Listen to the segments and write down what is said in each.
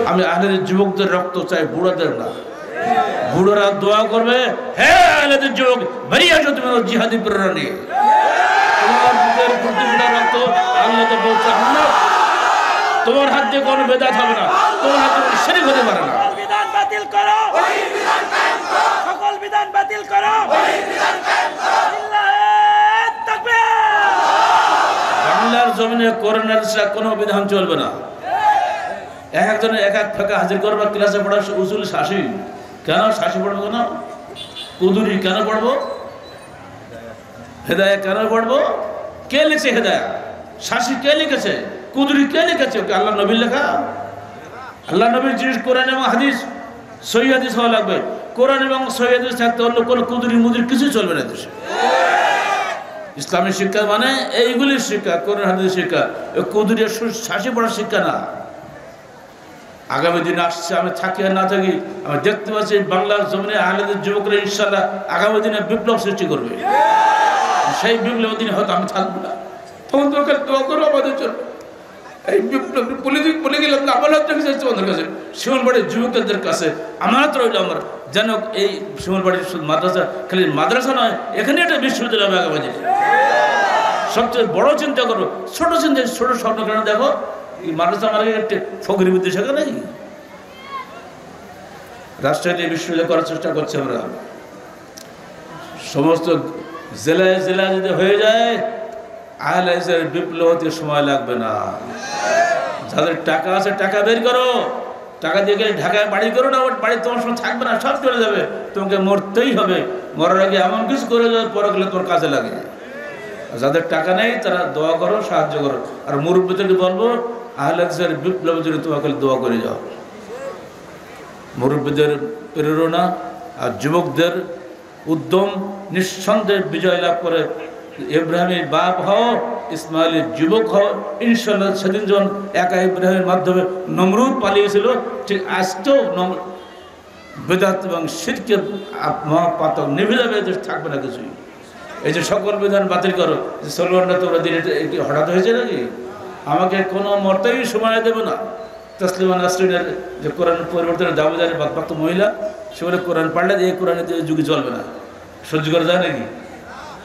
আমি আহলের যুবকদের রক্ত চাই, বুড়াদের না। বুড়োরা দোয়া করবে, হে আহলের যুবক, বেরিয়ে আসো তুমি জিহাদি প্রেরণা নিয়ে। তোমার বুকের প্রতিটা রক্ত আল্লাহ তো বলছে, আল্লাহ তোমার হাত দিয়ে কোনো বেদাত হবে না, তোমার হাত দিয়ে শিরক হতে পারে না। বিধান বাতিল করো, সকল বিধান বাতিল করো। বাংলার জমিনে করোনার কোনো বিধান চলবে না। এক একজনের এক এক ফাঁকা হাজির করবা, ক্লাসে পড়া উসুল শাসি। কেন শাসি পড়বো? কেন কুদুরি কেন পড়বো? হেদায়া কেন পড়বো? কে লিখছে হেদায়া? শাসি কে লিখেছে? কুদুরি কে লিখেছে? আল্লাহ নবীর লেখা? আল্লাহ নবীর জিনিস কোরআন এবং হাদিস, সহিহ হাদিস হওয়া লাগবে। কোরআন এবং সহিহ হাদিস থাকতে অন্য কোনো কুদুরি মুদুরি কিছু চলবে না দেশে। ইসলামী শিক্ষা মানে এইগুলির শিক্ষা, কোরআন হাদিসের শিক্ষা, কুদুরি শাসি পড়ার শিক্ষা না। আগামী দিন আসছে, আমি থাকি আর না থাকি, আমি দেখতে পাচ্ছি বাংলার জমিনে আহলেদের যুবকরা ইনশাআল্লাহ আগামী দিনে বিপ্লব সৃষ্টি করবে। সেই বিপ্লবের দিনে হয়তো আমি থাকবো না, তখন তোকে দোয়া করবো আমাদের জন্য। এই বিপ্লব বলে গেলাম না, আমার হাত রেখে যাচ্ছে আমাদের কাছে, শিমুলবাড়ির যুবকদের কাছে আমানত রইল আমার, যেন এই শিমুলবাড়ির মাদ্রাসা খালি মাদ্রাসা নয়, এখানে একটা বিশ্ববিদ্যালয় হবে আগামী দিনে। সবচেয়ে বড় চিন্তা করো, ছোট চিন্তা, ছোট স্বপ্ন কেন দেখো। মাদ্রাসা আমার একটা ফকির বুদ্ধি শেখা নেই। রাষ্ট্রীয় বিশ্ববিদ্যালয় করার চেষ্টা করছি আমরা। সমস্ত জেলায় জেলায় যদি হয়ে যায়, আহলে হাদিসের বিপ্লব হতে সময় লাগবে না। যাদের টাকা আছে টাকা বের করো, টাকা দিয়ে গেলে ঢাকায় বাড়ি করো না, বাড়ি তোমার সঙ্গে থাকবে না, সব চলে যাবে। তোমাকে মরতেই হবে, মরার আগে এমন কিছু করে যাবে পরে গেলে তোমার কাজে লাগে। যাদের টাকা নেই তারা দোয়া করো, সাহায্য করো। আর মুরব্বীদেরকে বলবো আহলে হাদিসের বিপ্লবের জন্য তোমাকে দোয়া করে যাও। মুরব্বীদের প্রেরণা আর যুবকদের উদ্যম নিঃসন্দেহে বিজয় লাভ করে। ইব্রাহিমের বাপ হও, ইসমাইলের যুবক হও, ইনশাআল্লাহ। সেদিন যখন একা ইব্রাহিমের মাধ্যমে নমরুদ পালিয়েছিল, ঠিক আজকেও বেদাত এবং শিরকের মহাপাতক নিভে যাবে, থাকবে না কিছুই। এই যে সকল বিধান বাতিল করো, যে সলমানরা তোমরা দিন এটি হঠাৎ হয়েছে নাকি? আমাকে কোনো মর্তেই সময় দেবে না। তসলিমা নাসরিনের যে কোরআন পরিবর্তনের দাবিদারের বাদবাক্ত মহিলা, সে বলে কোরআন পাল্টে এই কোরআনের যুগে চলবে না। সহ্য করা যায় নাকি?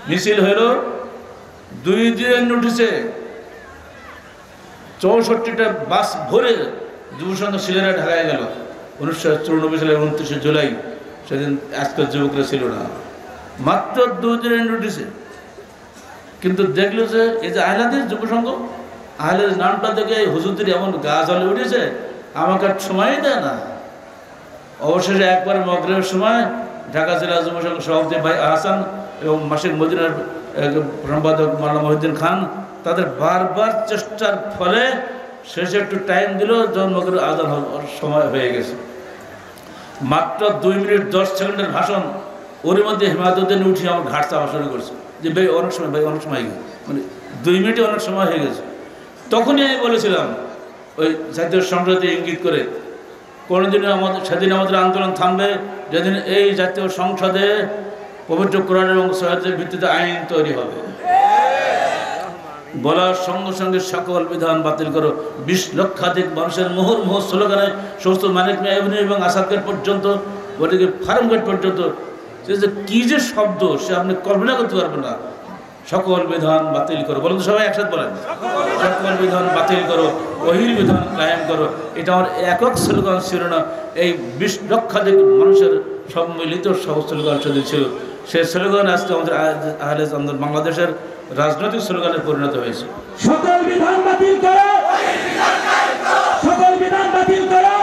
মিছিল হইল 2 দিনের নোটিশে 64টা বাস ভরে যুবসংঘ ছেলেরা ঢাকায় গেল। 1994 সালের 29শে জুলাই, সেদিন আজকের যুবকরা ছিল না, মাত্র 2 দিনের নোটিশে। কিন্তু দেখলো যে এই যে আহলাদের যুবসংঘ, আহলের নামটা দেখে হুজুরদের এমন গা জ্বলে উঠেছে, আমাকে আর সময়ই দেয় না। অবশেষে একবার মগরিবের সময় ঢাকা জেলা যুবসংঘ সভাপতি ভাই আহসান এবং মাসিক মদিনার সম্পাদক মাওলানা মহিউদ্দিন খান, তাদের বারবার চেষ্টার ফলে শেষে একটু টাইম দিল, যখন মগরিব আজান সময় হয়ে গেছে। মাত্র 2 মিনিট 10 সেকেন্ডের ভাষণ, ওর মধ্যে হেমায়তুদ্দিন উঠে আমার ঘাট চাপা শুরু করছে যে ভাই অনেক সময়, ভাই অনেক সময়, মানে 2 মিনিটে অনেক সময় হয়ে গেছে। তখনই আমি বলেছিলাম ওই জাতীয় সংসদে ইঙ্গিত করে, কোনোদিনও সেদিন আমাদের আন্দোলন থামবে যেদিন এই জাতীয় সংসদে পবিত্র কোরআন এবং সহিহের ভিত্তিতে আইন তৈরি হবে। বলার সঙ্গে সঙ্গে সকল বিধান বাতিল করো। 20 লক্ষাধিক মানুষের মুহুর্মুহ স্লোগানে সমস্ত মানিক মিয়া এভিনিউ এবং আসাদ গেট পর্যন্ত, ওদিকে ফার্ম গেট পর্যন্ত, সে যে কী যে শব্দ, সে আপনি কল্পনা করতে পারবেন না। সকল বিধান বাতিল করো, বলুন সবাই একসাথে বলেন, সকল বিধান বাতিল করো, ওহির বিধান কায়েম করো। এটা আমার একক স্লোগান ছিল না, এই 20 লক্ষাধিক মানুষের সম্মিলিত সব স্লোগান ছিল। সেই স্লোগান আজকে আমাদের আহলে আন্দোলন বাংলাদেশের রাজনৈতিক স্লোগানে পরিণত হয়েছে। সকল বিধান বাতিল করো, সকল বিধান বাতিল করো,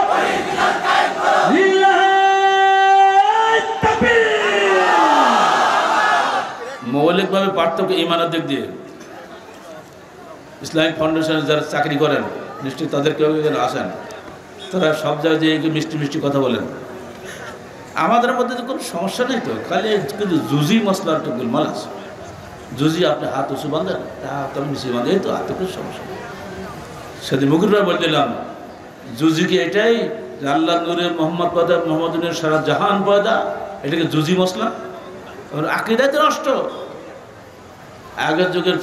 মৌলিকভাবে পার্থক্য ইমানের দিক দিয়ে। ইসলামিক ফাউন্ডেশনে যারা চাকরি করেন, নিশ্চয়ই তাদের কেউ এখানে আসেন, তারা সব জায়গায় যে মিষ্টি মিষ্টি কথা বলেন। আমাদের মধ্যে তো কোনো সমস্যা নেই তো, খালি কিন্তু জুজি মশলার তো গোলমাল আছে। জুজি আপনি হাত উঁচু বাঁধেন, হাত আমি মিশিয়ে বাঁধে, এই তো হাতে কোনো সমস্যা নেই। সেদিন মুকুররা বলছিলাম, জুজি কি এটাই যে আল্লাহ নূরে মোহাম্মদ পয়দা, মোহাম্মদ নূরের সারা জাহান পয়দা, এটাকে জুজি মশলা? আকীদায় তো নষ্ট। আগের যুগের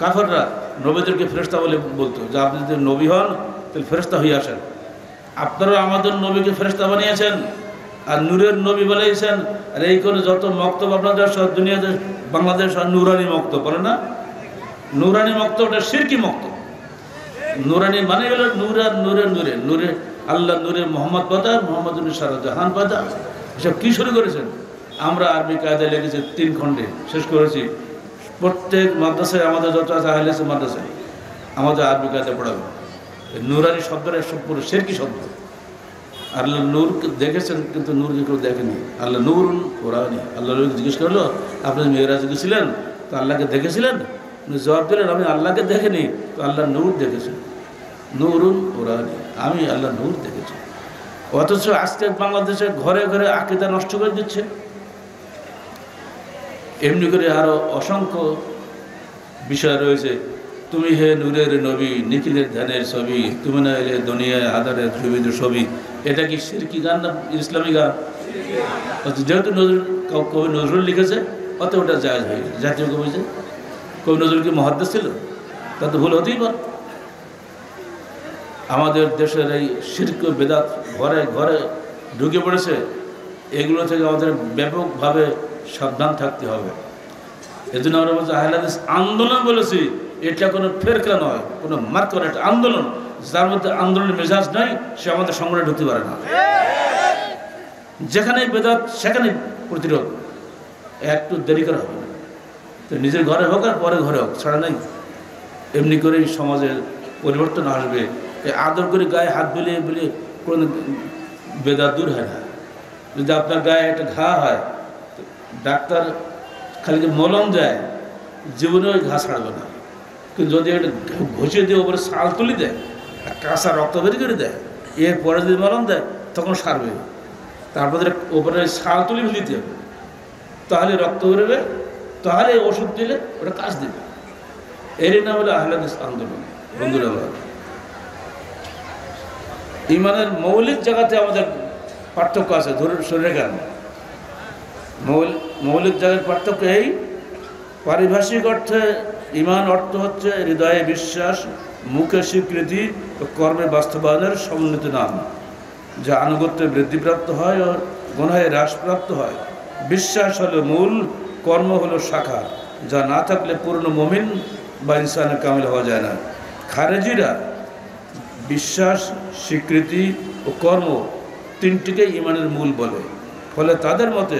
কাফেররা নবীদেরকে ফেরেশতা বলে বলতো, যে আপনি যদি নবী হন তাহলে ফেরেশতা হয়ে আসেন। আপনারা আমাদের নবীকে ফেরেশতা বানিয়েছেন আর নূরের নবী বলেছেন। আর এই করে যত মক্তব আপনাদের সব দুনিয়াতে বাংলাদেশ আর নুরানি মক্তব বলে না, নুরানি মক্তব ওটা শিরকি মক্তব। নুরানি মানে হলো নূর আর নূরে নূরে নূরে আল্লাহ নূরে মোহাম্মদ পাদা, মোহাম্মদ সারা জাহান পাদা, এসব কী শুরু করেছেন? আমরা আরবি কায়দায় লেগেছি 3 খণ্ডে শেষ করেছি। প্রত্যেক মাদ্রাসায় আমাদের যত আছে আহলে হাদিস মাদ্রাসায় আমাদের আরবি কায়দায় পড়াবে। নুরানি শব্দটা পুরো শিরকি শব্দ। আল্লাহ নূর দেখেছেন কিন্তু নূরকে কেউ দেখেনি। আল্লাহ নূরুন কোরআনি। আল্লাহ নবীকে জিজ্ঞেস করলো আপনি মেয়েরাজে গেছিলেন তো আল্লাহকে দেখেছিলেন? জবাব দিলেন আমি আল্লাহকে দেখিনি, তো আল্লাহ নূর দেখেছেন। নূরুন কোরআনি, আমি আল্লাহ নূর দেখেছি। অথচ আজকে বাংলাদেশে ঘরে ঘরে আকীদা নষ্ট করে দিচ্ছে। এমনি করে আরও অসংখ্য বিষয় রয়েছে। তুমি হে নূরের নবী, নিখিলের ধ্যানের ছবি, তুমি না এলে দুনিয়ায় আধারের ছবির ছবি। এটা কি শিরকি গান না ইসলামী গান? যেহেতু কবি নজরুল লিখেছে অত ওটা জায়েজ হয়ে গেছে। জাতীয় কবি যে কবি নজরুল কি মুহাদ্দিস ছিল? তা তো ভুল হতেই পারে। আমাদের দেশের এই শিরক বেদাত ঘরে ঘরে ঢুকে পড়েছে। এগুলো থেকে আমাদের ব্যাপকভাবে সাবধান থাকতে হবে। এজন্য আমরা বলছি আহলে হাদিস আন্দোলন বলেছি, এটা কোনো ফেরকা নয়, কোনো মার্কা নয়, এটা আন্দোলন। যার মধ্যে আন্দোলনের মেজাজ নাই সে আমাদের সংগঠনে ঢুকতে পারে না। যেখানে বেদাত সেখানে প্রতিরোধ, একটু দেরি করা হবে না। তো নিজের ঘরে হোক আর পরে ঘরে হোক, ছাড়া নাই। এমনি করেই সমাজের পরিবর্তন আসবে। আদর করে গায়ে হাত বুলিয়ে বুলিয়ে কোনো বেদাত দূর হয় না। যদি আপনার গায়ে একটা ঘা হয়, ডাক্তার খালি মলম দেয়, জীবনে ওই ঘা ছাড়বে না। কিন্তু যদি একটা ঘষিয়ে দিয়ে ওপরে শাল তুলি দেয়, কাঁচা রক্ত বের করে দেয়, এরপরে যদি মলম দেয় তখন সারবে। তারপরে ওপরে শাল তুলি দিতে হবে, তাহলে রক্ত বেরোবে, তাহলে ওষুধ দিলে ওটা কাজ দেবে। এরই নাম হলো আহলে হাদিস আন্দোলন। বন্ধুরা, ইমানের মৌলিক জায়গাতে আমাদের পার্থক্য আছে। ধরুন শরীরে জ্ঞান মৌলিক জায়গার পার্থক্য এই, পারিভাষিক অর্থে ইমান অর্থ হচ্ছে হৃদয়ে বিশ্বাস, মুখে স্বীকৃতি ও কর্মে বাস্তবায়নের সমন্বিত নাম, যা আনুগত্যে বৃদ্ধিপ্রাপ্ত হয় ও গুনাহে হ্রাসপ্রাপ্ত হয়। বিশ্বাস হলো মূল, কর্ম হলো শাখা, যা না থাকলে পূর্ণ মুমিন বা ইনসানের কামিল হওয়া যায় না। খারেজিরা বিশ্বাস, স্বীকৃতি ও কর্ম তিনটিকে ইমানের মূল বলে। ফলে তাদের মতে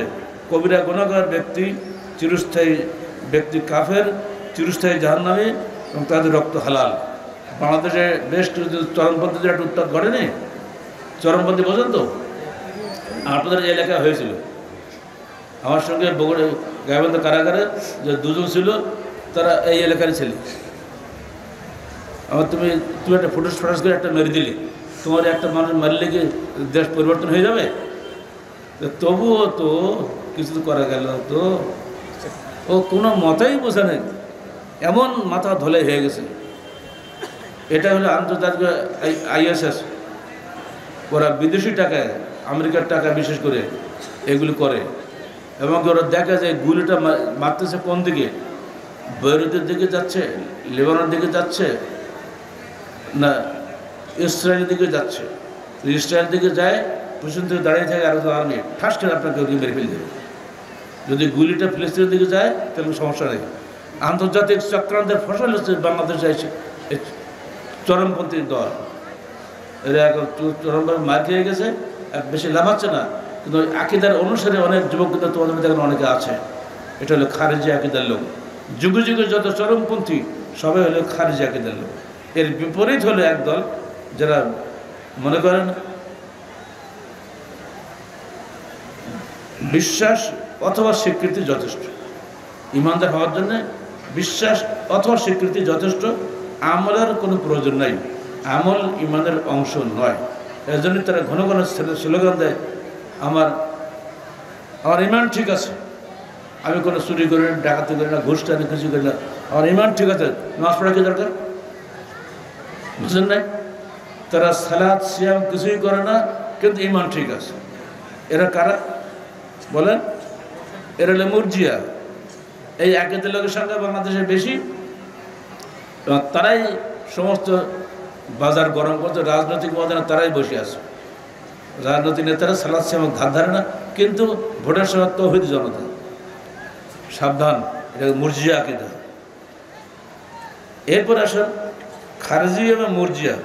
কবিরা গুনাহগার ব্যক্তি চিরস্থায়ী ব্যক্তি কাফের, চিরস্থায়ী জাহান্নামী এবং তাদের রক্ত হালাল। বাংলাদেশে বেশ কিছু চরমপন্থীদের একটা উত্তাপ ঘটেনি? চরমপন্থী বোঝেন তো? আপনাদের এলাকায় হয়েছিল। আমার সঙ্গে বগুড়া গাইবান্ধা কারাগারে যে 2 জন ছিল, তারা এই এলাকারই ছিল। আমার তুমি একটা ফুটাস করে একটা মেরে দিলি, তোমার একটা মানুষ মারলে কি দেশ পরিবর্তন হয়ে যাবে? তবুও তো কিছু তো করা গেল তো, ও কোনো মতেই বোঝে নেই, এমন মাথা ধলে হয়ে গেছে। এটা হলো আন্তর্জাতিক ISS, ওরা বিদেশি টাকায়, আমেরিকার টাকা বিশেষ করে এগুলি করে। এবং ওরা দেখা যায় গুলিটা মারতেছে কোন দিকে, বৈরুতের দিকে যাচ্ছে, লেবাননের দিকে যাচ্ছে না ইসরায়েলের দিকে যাচ্ছে। ইসরায়েলের দিকে যায়, পিছন থেকে দাঁড়িয়ে থাকে আরো আর্মি, ঠাস করে আপনাকে মেরে ফেলে দেবে। যদি গুলিটা ফিলিস্তিনের দিকে যায় তাহলে সমস্যা নেই। আন্তর্জাতিক চক্রান্তের ফসল হচ্ছে বাংলাদেশে এসে চরমপন্থী দল। এরা এখন চরমভাবে মার খেয়ে গেছে, বেশি লাভাচ্ছে না। কিন্তু ওই আকিদার অনুসারে অনেক যুবক কিন্তু তোমাদের মধ্যে এখন অনেকে আছে। এটা হলো খারেজি আকিদার লোক। যুগে যুগে যত চরমপন্থী সবাই হলো খারেজি আকিদার লোক। এর বিপরীত হলো একদল যারা মনে করেন বিশ্বাস অথবা স্বীকৃতি যথেষ্ট। ইমানদার হওয়ার জন্য বিশ্বাস অথবা স্বীকৃতি যথেষ্ট, আমলের কোনো প্রয়োজন নাই। আমল ইমানের অংশ নয়। এর জন্য তারা ঘন ঘন স্লোগান দেয়, আমার ইমান ঠিক আছে, আমি কোনো চুরি করি না, ডাকাতি করি না, ঘুষ টানি কিছু করি না, আমার ইমান ঠিক আছে, নামাজ পড়া কি দরকার? বুঝলেন নাই? তারা সালাত সিয়াম কিছুই করে না, কিন্তু ইমান ঠিক আছে। এরা কারা বলেন? এরা হলো মুরজিয়া। এই আকিদার লোকের সংখ্যা বাংলাদেশে বেশি, এবং তারাই সমস্ত বাজার গরম করতে রাজনৈতিক ময়দানে তারাই বসে আছে। রাজনৈতিক নেতারা সালাদ সেবক ধার ধারে না, কিন্তু ভোটের সময় তৌহিদ জনতা। সাবধান, এটা মুরজিয়া আকিদা। এরপর আসেন খারেজি এবং মুরজিয়া,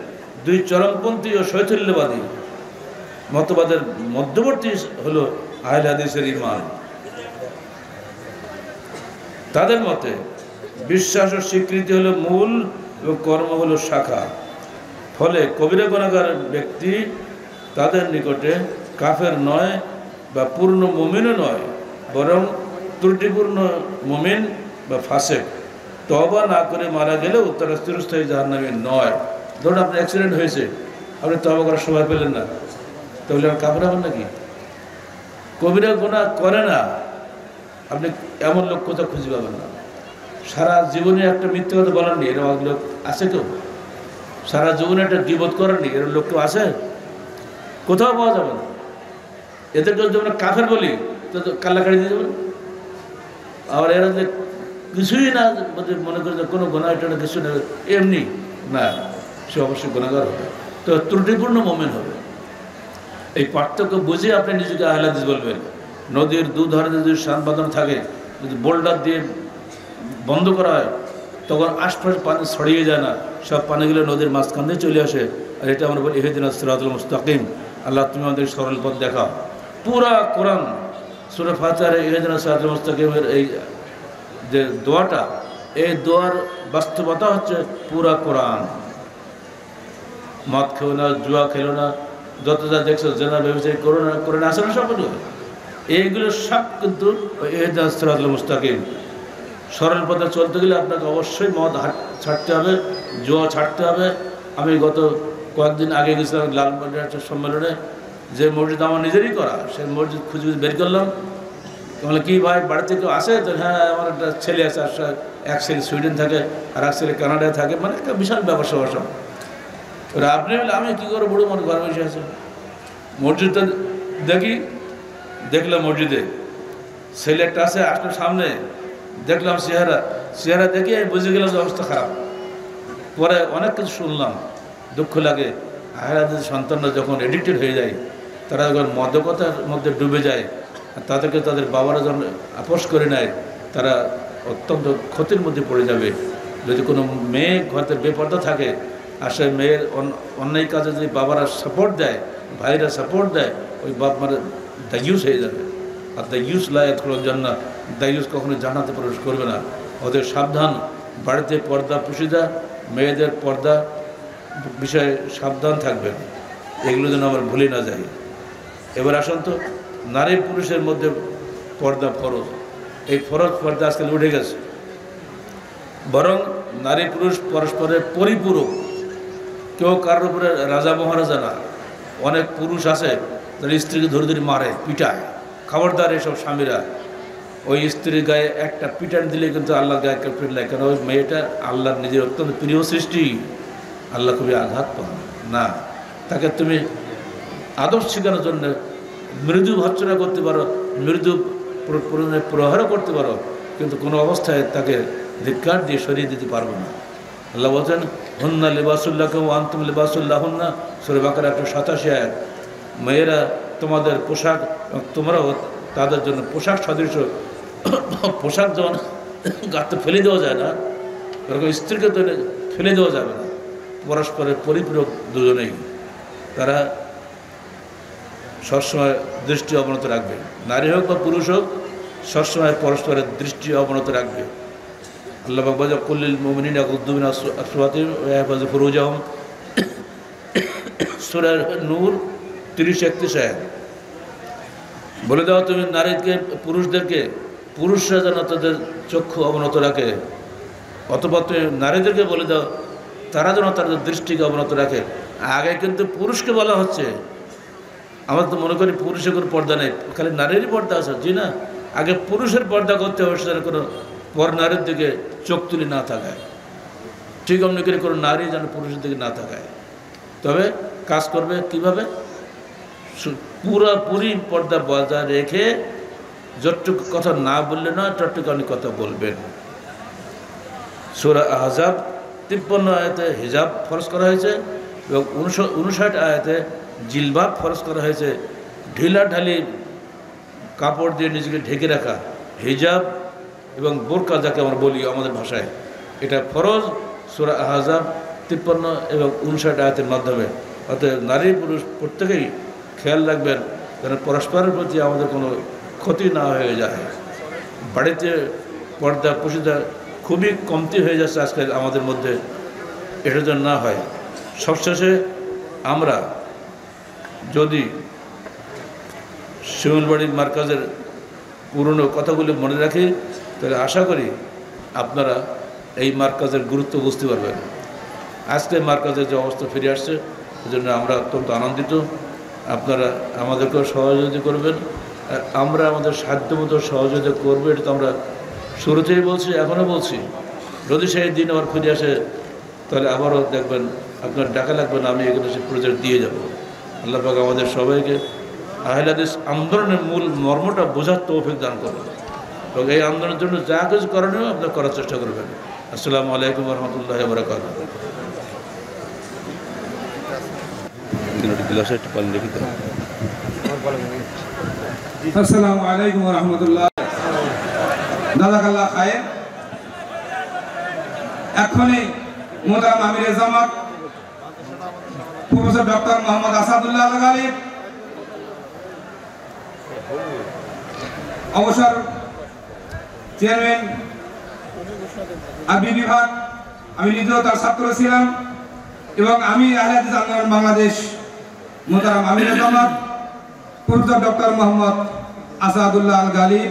দুই চরমপন্থী ও শৈথল্যবাদী মতবাদের মধ্যবর্তী হলো আহলে হাদিসের ঈমান। তাদের মতে বিশ্বাস ও স্বীকৃতি হলো মূল এবং কর্ম হলো শাখা। ফলে কবিরা গুনাহগার ব্যক্তি তাদের নিকটে কাফের নয় বা পূর্ণ মুমিনও নয়, বরং ত্রুটিপূর্ণ মুমিন বা ফাসেক। তওবা না করে মারা গেলেও তারা চিরস্থায়ী জাহান্নামী নয়। ধরুন আপনার অ্যাক্সিডেন্ট হয়েছে, আপনি তওবা করার সময় পেলেন না, তাহলে আর কাফের হবেন নাকি? কবিরা গুনাহ করে না, আপনি এমন লোক কোথাও খুঁজে পাবেন না। সারা জীবনে একটা মিথ্যে কথা বলেননি, এরকম লোক আছে কেউ? সারা জীবনে একটা গীবত করেননি, এরকম লোক কেউ আছে? কোথাও পাওয়া যাবে না। এদেরকে যদি আমরা কাফের বলি তো কাল্লাকাড়ি দিয়ে দেবেন। আবার এরা যে কিছুই না মনে করে যে কোনো গুনাহ এটা কিছু না, এমনি না, সে অবশ্যই গুনাহগার হবে, তো ত্রুটিপূর্ণ মুমিন হবে। এই পার্থক্য বুঝে আপনি নিজেকে আহলে হাদিস বলবেন। নদীর দুধারে যদি শান বাঁধানো থাকে, যদি বোল্ডার দিয়ে বন্ধ করা হয়, তখন আশপাশে পানি ছড়িয়ে যায় না, সব পানিগুলো নদীর মাঝখান দিয়ে চলে আসে। আর এটা আমরা বলি ইহদিনাস সিরাতাল মুস্তাকিম, আল্লাহ তুমি আমাদের সরল পথ দেখাও। পুরা কোরআন সূরা ফাতিহার ইহদিনাস সিরাতাল মুস্তাকিমের এই যে দোয়াটা, এই দোয়ার বাস্তবতা হচ্ছে পুরা কোরআন। মদ খেও না, জুয়া খেলো না, যত যা দেখছো জেনা ব্যবসায়ী করো না, করে না, আসে না সবগুলো, এইগুলো সব কিন্তু ইহদিনাস সিরাতাল মুস্তাকিম। সরল পথে চলতে গেলে আপনাকে অবশ্যই মদ ছাড়তে হবে, জুয়া ছাড়তে হবে। আমি গত কয়েকদিন আগে গেছিলাম লালবাগের একটা সম্মেলনে, যে মসজিদ আমার নিজেরই করা, সেই মসজিদ খুঁজে বের করলাম। বলে কি ভাই বাড়িতে কেউ আসে? তো হ্যাঁ, আমার একটা ছেলে আছে, এক ছেলে সুইডেন থাকে আর এক ছেলে কানাডায় থাকে, মানে একটা বিশাল ব্যবসা বসা। এবার আপনি বলে আমি কী করে বুড়ো মনে ঘর বসে আছে। মসজিদটা দেখলাম মসজিদে ছেলে একটা আছে, আসলে সামনে দেখলাম চেহারা দেখে বুঝে গেলাম যে অবস্থা খারাপ। পরে অনেক কিছু শুনলাম, দুঃখ লাগে। আহলে হাদিস সন্তানরা যখন এডিক্টেড হয়ে যায়, তারা যখন মাদকতার মধ্যে ডুবে যায়, তাদেরকে তাদের বাবারা যখন আপোষ করে নেয়, তারা অত্যন্ত ক্ষতির মধ্যে পড়ে যাবে। যদি কোনো মেয়ে ঘরে বেপর্দা থাকে আর সে মেয়ের অন্যায় কাজে যদি বাবারা সাপোর্ট দেয়, ভাইরা সাপোর্ট দেয়, ওই বাপ মারা দায়ুস হয়ে যাবে। আর দায়ুস লা ইয়াদখুলুল জান্নাহ, দায়ুস কখনো জান্নাতে প্রবেশ করবে না। ওদের সাবধান, বাড়িতে পর্দা পুশিদা, মেয়েদের পর্দা বিষয়ে সাবধান থাকবেন, এগুলো যেন আমার ভুলে না যায়। এবার আসুন তো, নারী পুরুষের মধ্যে পর্দা ফরজ। এই ফরজ পর্দা আজকাল উঠে গেছে, বরং নারী পুরুষ পরস্পরের পরিপূরক। কেউ কারোর উপরে রাজা মহারাজা না। অনেক পুরুষ আছে যারা স্ত্রীকে ধরে ধরে মারে, পিটায়। খবরদার এসব স্বামীরা, ওই স্ত্রীর গায়ে একটা পিটান দিলে কিন্তু আল্লাহর গায়ে কেউ পিটলায়, কেন ওই মেয়েটা আল্লাহর নিজের অত্যন্ত প্রিয় সৃষ্টি, আল্লাহ খুবই আঘাত পান না। তাকে তুমি আদব শেখানোর জন্য মৃদু ভর্সনা করতে পারো, মৃদু প্রহারও করতে পারো, কিন্তু কোনো অবস্থায় তাকে ধিক্কার দিয়ে সরিয়ে দিতে পারবো না। আল্লাহ বলছেন হুন্না লিবাসুল্লাহ কেউ আন্তুম লিবাসুল্লাহ হুন্না, সূরা বাকারা 187 আয়াত। মেয়েরা তোমাদের পোশাক, তোমরাও তাদের জন্য পোশাক সদৃশ। পোশাক যেমন গাতে ফেলে দেওয়া যায় না, ওরকম স্ত্রীকে তো ফেলে দেওয়া যাবে না। পরস্পরের পরিপূরক দুজনেই, তারা সবসময় দৃষ্টি অবনত রাখবে। নারী হোক বা পুরুষ হোক, সবসময় পরস্পরের দৃষ্টি অবনত রাখবে। আল্লাহ পাক বলেন কুল্লিল মুমিনিনা ইয়াগুদ্দু মিন আসওয়াতিহিম ওয়া ইয়াহফাযু ফুরুজাহুম, সূরা নূর 30-31 আয়াত। বলে দাও তুমি নারীকে, পুরুষদেরকে, পুরুষরা যেন তাদের চক্ষু অবনত রাখে, অথবা তুমি নারীদেরকে বলে দাও তারা যেন তাদের দৃষ্টিকে অবনত রাখে। আগে কিন্তু পুরুষকে বলা হচ্ছে, আমরা তো মনে করি পুরুষের কোনো পর্দা নেই, খালি নারীরই পর্দা আছে। জি না, আগে পুরুষের পর্দা করতে হবে, সেটা কোনো পর নারীর দিকে চোখ তুলি না থাকায়। ঠিক অমনি করে কোনো নারী যেন পুরুষের দিকে না থাকায়। তবে কাজ করবে কিভাবে? পুরোপুরি পর্দা বজায় রেখে যতটুকু কথা না বললে না, ততটুকু কথা বলবেন। সূরা আহজাব 53 আয়াতে হিজাব ফরজ করা হয়েছে এবং 59 আয়াতে জিলবাব ফরজ করা হয়েছে। ঢিলাঢালি কাপড় দিয়ে নিজেকে ঢেকে রাখা, হিজাব এবং বোরকা যাকে আমরা বলি আমাদের ভাষায়, এটা ফরজ সূরা আহজাব 53 এবং 59 আয়াতের মাধ্যমে। অতএব নারী পুরুষ প্রত্যেকেই খেয়াল রাখবেন যেন পরস্পরের প্রতি আমাদের কোনো ক্ষতি না হয়ে যায়। বাড়িতে পর্দা প্রসিদ্ধা খুবই কমতি হয়ে যাচ্ছে আজকাল আমাদের মধ্যে, এটা যেন না হয়। সবশেষে আমরা যদি শিমুলবাড়ির মার্কাজের পুরনো কথাগুলি মনে রাখি তাহলে আশা করি আপনারা এই মার্কাজের গুরুত্ব বুঝতে পারবেন। আজকে মার্কাজের যে অবস্থা ফিরে আসছে এজন্য আমরা অত্যন্ত আনন্দিত। আপনারা আমাদেরকেও সহযোগিতা করবেন, আর আমরা আমাদের সাধ্যমতো সহযোগিতা করবো। এটা তো আমরা শুরুতেই বলছি, এখনও বলছি। যদি সেই দিন আবার ফিরে আসে তাহলে আবারও দেখবেন আপনার ডাকা লাগবে না, আমি এখানে সে প্রজেক্ট দিয়ে যাব। আল্লাহ পাক আমাদের সবাইকে আহলে হাদিস আন্দোলনের মূল মর্মটা বোঝার তৌফিক দান করবেন এবং এই আন্দোলনের জন্য যা কিছু করণীয় আপনারা করার চেষ্টা করবেন। আসসালামু আলাইকুম ওয়া রাহমাতুল্লাহি ওয়া বারাকাতুহু। আসসালামু আলাইকুম ওয়া রাহমাতুল্লাহ। জাযাকাল্লাহ খায়ের। এখনই মোহতারাম আমিরে জামাত প্রফেসর ডক্টর মোহাম্মদ আসাদুল্লাহ আল গালিব অবসর চেয়ারম্যান আরবি বিভাগ, আমি নিজেও তার ছাত্র ছিলাম, এবং আমি আহলে হাদিস আন্দোলন বাংলাদেশ মোহতারাম আমিরে জামাত প্রফেসর ডক্টর মোহাম্মদ আসাদুল্লাহ আল গালিব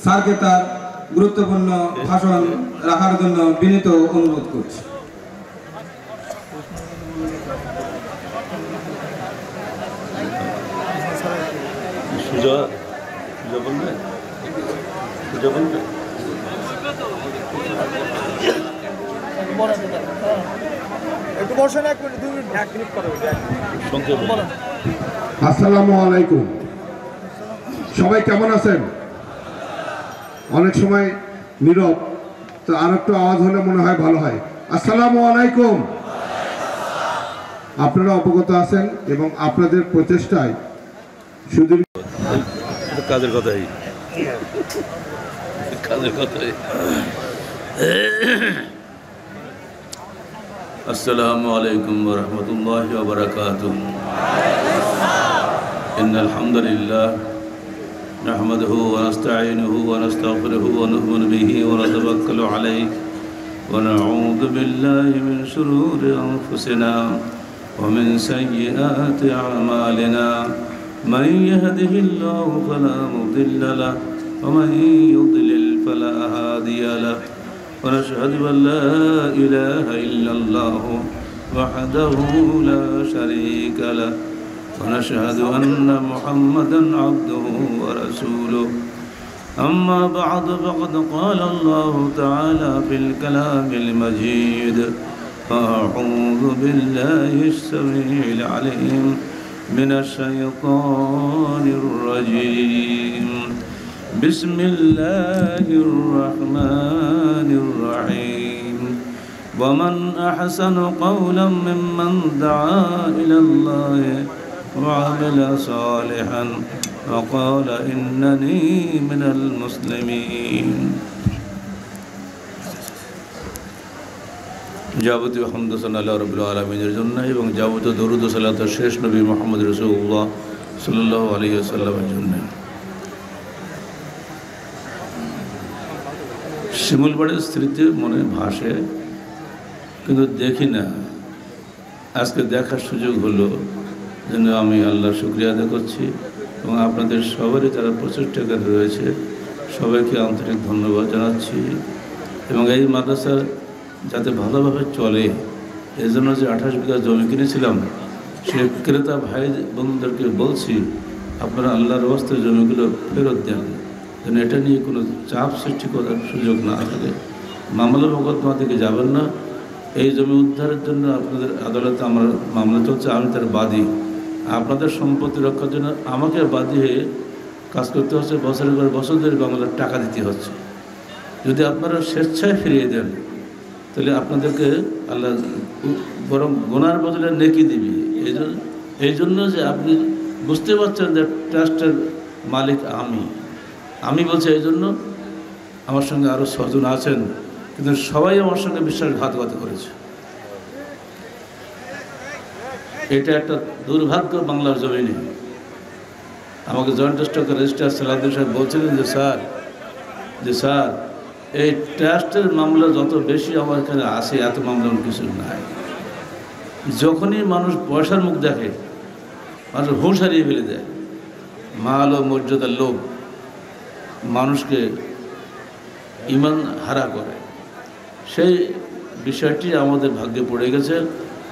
স্যারকে তার গুরুত্বপূর্ণ ভাষণ রাখার জন্য বিনীত অনুরোধ করছি। আসসালামু আলাইকুম, সবাই কেমন আছেন? অনেক সময় নীরব, তো আর একটু আওয়াজ হলে মনে হয় ভালো হয়। আসসালামু আলাইকুম। আপনারা অবগত আছেন এবং আপনাদের প্রচেষ্টায় শুধু কাজের কথাই আসসালামু আলাইকুম ওয়া রাহমাতুল্লাহি ওয়া বারাকাতুহু। ইন্নাল হামদুলিল্লাহ নাহমাদুহু ওয়া নাস্তাঈনুহু ওয়া নাস্তাগফিরুহু ওয়া নু'মিনু বিহি ওয়া নাতাওয়াক্কালু আলাইহি ওয়া নাউযু বিল্লাহি মিন শুরুরি আনফুসিনা ওয়া মিন সাইয়্যাতি আ'মালিনা। মান ইয়াহদিহিল্লাহু ফালা মুদিল্লা লাহু ওয়া মান ইউদ্লিল ফালা হাদিয়া লাহু। ونشهد أن لا إله إلا الله وحده لا شريك له ونشهد أن محمدا عبده ورسوله. أما بعد فقد قال الله تعالى في الكلام المجيد: أعوذ بالله السميع العليم من الشيطان الرجيم. بسم الله الرحمن الرحيم. ومن أحسن قولا ممن دعا إلى الله وعمل صالحا وقال إنني من المسلمين. যাবতীয় হামদ সানা আল্লাহ রাব্বুল আলামিনের জন্য এবং যাবতীয় দরুদ ও সালাত শেষ নবী মুহাম্মদ রাসূলুল্লাহ সাল্লাল্লাহু আলাইহি ওয়াসাল্লামের জন্য। শিমুলবাড়ির স্মৃতি মনে ভাসে, কিন্তু দেখি না। আজকে দেখার সুযোগ হলো, যেন আমি আল্লাহর শুকরিয়া আদায় করছি এবং আপনাদের সবারই যারা প্রচেষ্টাকারী রয়েছে সবাইকে আন্তরিক ধন্যবাদ জানাচ্ছি। এবং এই মাদ্রাসা যাতে ভালোভাবে চলে এই জন্য যে 28 বিঘা জমি কিনেছিলাম, সে ক্রেতা ভাই বন্ধুদেরকে বলছি আপনারা আল্লাহর রাস্তে জমিগুলো ফেরত দেন, যেন এটা নিয়ে কোনো চাপ সৃষ্টি করার সুযোগ না থাকে। মামলা মোকদ্দমা থেকে যাবেন না। এই জমি উদ্ধারের জন্য আপনাদের আদালতে আমার মামলা চলছে, আমি তার বাদী। আপনাদের সম্পত্তি রক্ষার জন্য আমাকে বাদী হয়ে কাজ করতে হচ্ছে, বছরের পর বছর ধরে বাংলার টাকা দিতে হচ্ছে। যদি আপনারা স্বেচ্ছায় ফিরিয়ে দেন তাহলে আপনাদেরকে আল্লাহ বরং গুনার বদলে নেকি দিবি। এই জন্য যে আপনি বুঝতে পারছেন যে ট্রাস্টের মালিক আমি বলছি। এই জন্য আমার সঙ্গে আরও 6 জন আছেন, কিন্তু সবাই আমার সঙ্গে বিশ্বাসঘাতকতা করেছে। এটা একটা দুর্ভাগ্য বাংলার জমিনে। আমাকে জয়েন্ট স্টক রেজিস্ট্রার সালাউদ্দিন সাহেব বলছিলেন যে স্যার এই ট্রাস্টের মামলা যত বেশি আমার এখানে আসে এত মামলা কিছু নাই। যখনই মানুষ পয়সার মুখ দেখে মানুষ হুঁশ হারিয়ে ফেলে দেয়। মাল ও মর্যাদার লোভ মানুষকে ইমান হারা করে। সেই বিষয়টি আমাদের ভাগ্যে পড়ে গেছে।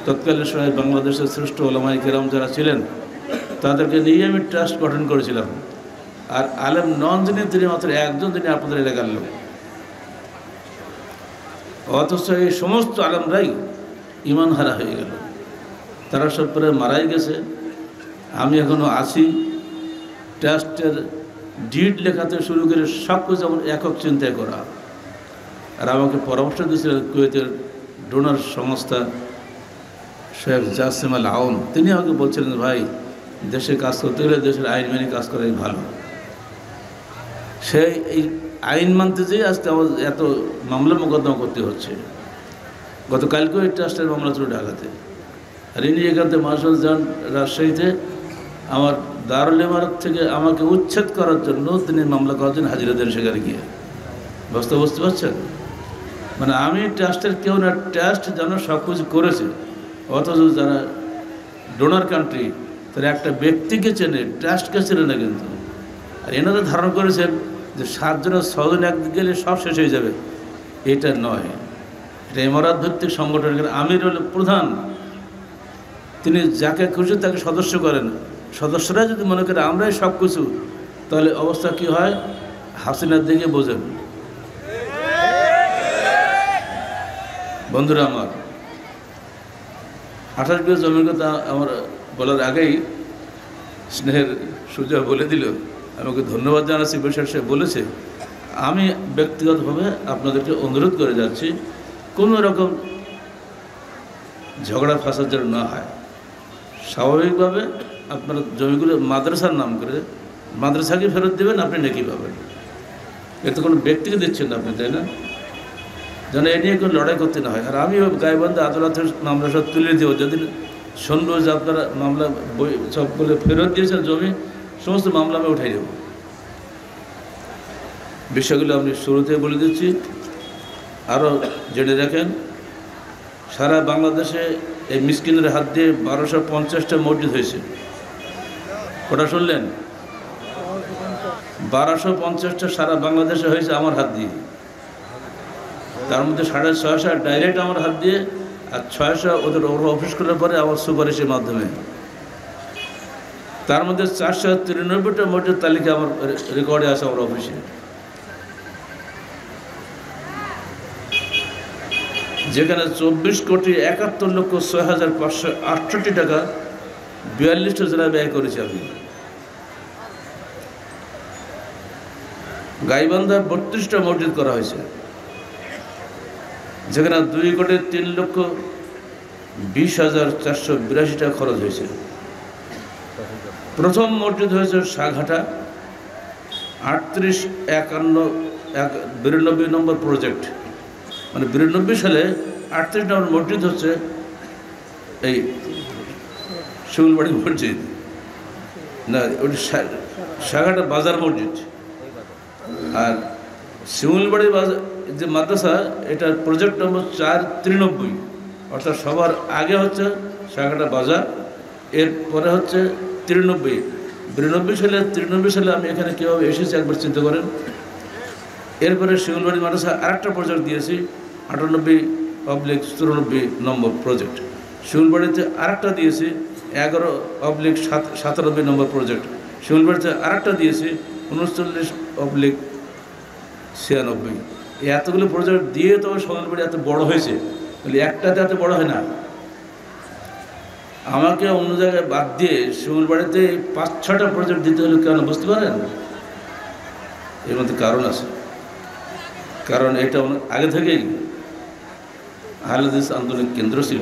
তৎকালীন সময় বাংলাদেশের শ্রেষ্ঠ ওলামায়ে কেরাম যারা ছিলেন তাদেরকে নিয়ে আমি ট্রাস্ট গঠন করেছিলাম। আর আলেম নন যিনি তিনি মাত্র একজন, তিনি আপনাদের এলাকার লোক। অথচ এই সমস্ত আলেমরাই ইমান হারা হয়ে গেল। তারা সব পরে মারাই গেছে। আমি এখনও আছি। ট্রাস্টের ডিড লেখাতে শুরু করে সব কিছু যেমন একক চিন্তায় করা। আর আমাকে পরামর্শ দিয়েছিলেন কুয়েতের ডোনার সংস্থা শেখ জাসিম আল আউন। তিনি আমাকে বলছিলেন, ভাই দেশে কাজ করতে গেলে দেশের আইন মেনে কাজ করাই ভালো। সেই এই আইন মানতে যেয়ে আজকে আমার এত মামলা মোকদ্দমা করতে হচ্ছে। গতকালকেও এই ট্রাস্টের মামলা ছিল ঢাকাতে। আর ইনি এখান থেকে মাসুল যান রাজশাহীতে। আমার দারুল ইমারত থেকে আমাকে উচ্ছেদ করার জন্য তিনি মামলা করার জন্য হাজিরা দেন সেখানে গিয়ে। বুঝতে পারছেন? মানে আমি ট্রাস্টের কেউ না, ট্রাস্ট যেন সব কিছু করেছে, অথচ যারা ডোনার কান্ট্রি তারা একটা ব্যক্তিকে চেনে, ট্রাস্টকে চেনে না। কিন্তু আর এনারা ধারণা করেছেন যে 7 জন 6 জন একদিকে গেলে সব শেষ হয়ে যাবে। এটা নয়, এটা ইমারত ভিত্তিক সংগঠনের আমির হল প্রধান। তিনি যাকে খুশি তাকে সদস্য করেন। সদস্যরা যদি মনে করে আমরাই সব কিছু, তাহলে অবস্থা কি হয় হাসিনার দিকে বোঝেন। বন্ধুরা আমার, 28 বিঘা জমির কথা আমার বলার আগেই স্নেহের সুজা বলে দিল। আমাকে ধন্যবাদ জানাচ্ছি। বৈশাখ সাহেব বলেছে। আমি ব্যক্তিগতভাবে আপনাদেরকে অনুরোধ করে যাচ্ছি, কোনো রকম ঝগড়া ফাসাদ যেন না হয়। স্বাভাবিকভাবে আপনারা জমিগুলো মাদ্রাসার নাম করে মাদ্রাসাকে ফেরত দেবেন, আপনি নেকি পাবেন। এতে কোনো ব্যক্তিকে দিচ্ছেন না আপনি, তাই না? যেন এ নিয়ে কোনো লড়াই করতে না হয়। আর আমিও গাইবান্ধা আদালতের মামলা সব তুলে দেবো। যদি শুনবো যে আপনারা মামলা সবগুলো ফেরত দিয়েছেন জমি, সমস্ত মামলা আমি উঠাই দেব। বিষয়গুলো আমি শুরুতে বলে দিচ্ছি, আরও জেনে রাখেন। সারা বাংলাদেশে এই মিসকিনের হাত দিয়ে 1250টা মসজিদ হয়েছে। কটা শুনলেন? 1250টা সারা বাংলাদেশে হয়েছে আমার হাত দিয়ে। তার মধ্যে 650 ডাইরেক্ট আমার হাত দিয়ে, আর 600 ওদের অফিস করার পরে আমার সুপারিশের মাধ্যমে। তার মধ্যে 493টা মসজিদ তালিকা আমার রেকর্ডে আছে আমার অফিসে। যেখানে 24,71,06,568 টাকা 42টা জেলায় ব্যয় করেছি আমি। গাইবান্ধা 32টা মসজিদ করা হয়েছে, যেখানে 2,03,20,482 টাকা খরচ হয়েছে। প্রথম মসজিদ হয়েছে সাঘাটা 38-51-92 নম্বর প্রজেক্ট। মানে 92 সালে 38 নম্বর মসজিদ হচ্ছে এই শিউলবাড়ি মসজিদ, না ওটি সাঘাটা বাজার মসজিদ। আর শিউলবাড়ি বাজার যে মাদ্রাসা, এটার প্রজেক্ট নম্বর 493, অর্থাৎ সবার আগে হচ্ছে সাঘাটা বাজার, এরপরে হচ্ছে 93 সালে আমি এখানে কীভাবে এসেছি একবার চিন্তা করেন। এরপরে শিউলবাড়ি মাদ্রাসা আরেকটা প্রজেক্ট দিয়েছি 98/94 নম্বর প্রজেক্ট। শিউলবাড়িতে আরেকটা দিয়েছি 11/97 নম্বর প্রজেক্ট। শিউলবাড়িতে আরেকটা দিয়েছি 39/96। এতগুলো প্রজেক্ট দিয়ে তো শিউলবাড়ি এত বড় হয়েছে, তাহলে একটাতে এত বড় হয় না। আমাকে অন্য জায়গায় বাদ দিয়ে শিউলবাড়িতে 5-6টা প্রজেক্ট দিতে হলে কেন বুঝতে পারেন? এর মধ্যে কারণ আছে। কারণ এটা আগে থেকেই আহলে হাদিস আন্দোলনের কেন্দ্র ছিল।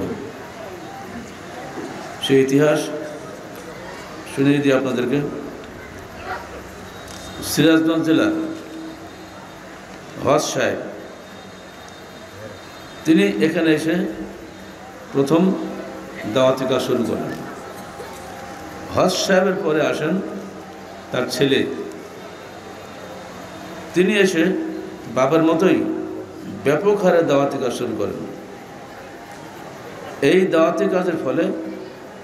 সেই ইতিহাস শুনিয়ে দিই আপনাদেরকে। সিরাজগঞ্জ জেলার হজ সাহেব তিনি এখানে এসে প্রথম দাওয়াতি কাজ শুরু করেন। হজ সাহেবের পরে আসেন তার ছেলে, তিনি এসে বাবার মতোই ব্যাপক হারে দাওয়াতি কাজ শুরু করেন। এই দাওয়াতি কাজের ফলে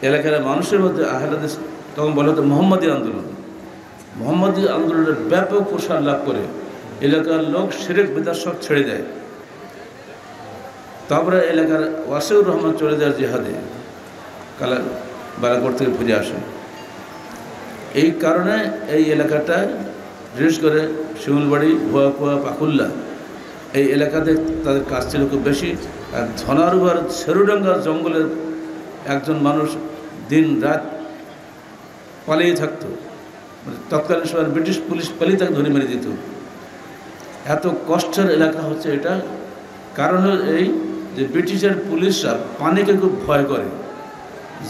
এলাকার মানুষের মধ্যে আহলে হাদিস, তখন বলা হতো মোহাম্মদী আন্দোলন, মোহাম্মদী আন্দোলনের ব্যাপক প্রসার লাভ করে এলাকার লোক শিরক বিদআত সব ছেড়ে দেয়। তারপরে এলাকার ওয়াসিউর রহমান চলে যায় জিহাদে, বালাকোট থেকে ফিরে আসে। এই কারণে এই এলাকাটায় বিশেষ করে শিমুলবাড়ি, ভুয়াকুয়া, পাকুল্লা এই এলাকাতে তাদের কাজ ছিল খুব বেশি। আর ধনারুবার ছেরুডাঙ্গা জঙ্গলের একজন মানুষ দিন রাত পালিয়ে থাকতো, মানে তৎকালীন সময় ব্রিটিশ পুলিশ পালিয়ে তাকে ধরে মেরে দিত। এত কষ্টের এলাকা হচ্ছে এটা। কারণ এই যে ব্রিটিশের পুলিশরা পানিকে খুব ভয় করে,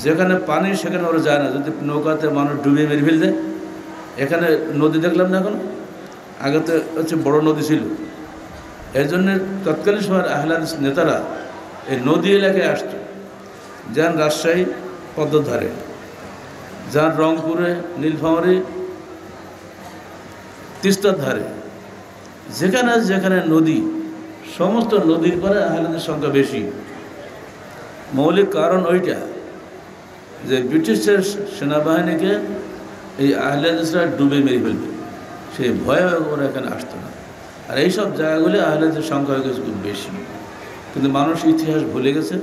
যেখানে পানি সেখানে ওরা যায় না। যদি নৌকাতে মানুষ ডুবিয়ে মেরে ফেল দেয়, এখানে নদী দেখলাম না, এখন আগে তো হচ্ছে বড় নদী ছিল। এই জন্যে তৎকালীন সময়ের আহলে হাদিস নেতারা এই নদী এলাকায় আসতো, যান রাজশাহী পদ্মার ধারে, যান রংপুরে, নীলফামারী, তিস্তার ধারে, যেখানে যেখানে নদী, সমস্ত নদীর পরে আহলে হাদিস সংখ্যা বেশি। মৌলিক কারণ ওইটা যে ব্রিটিশের সেনাবাহিনীকে এই আহলে হাদিসরা ডুবে মেরে ফেলবে, সেই ভয়ে ওরা এখানে আসতো না। আর এইসব জায়গাগুলি আহলে হাদিসের সংখ্যা হয়ে গেছে খুব বেশি, কিন্তু মানুষ ইতিহাস ভুলে গেছে।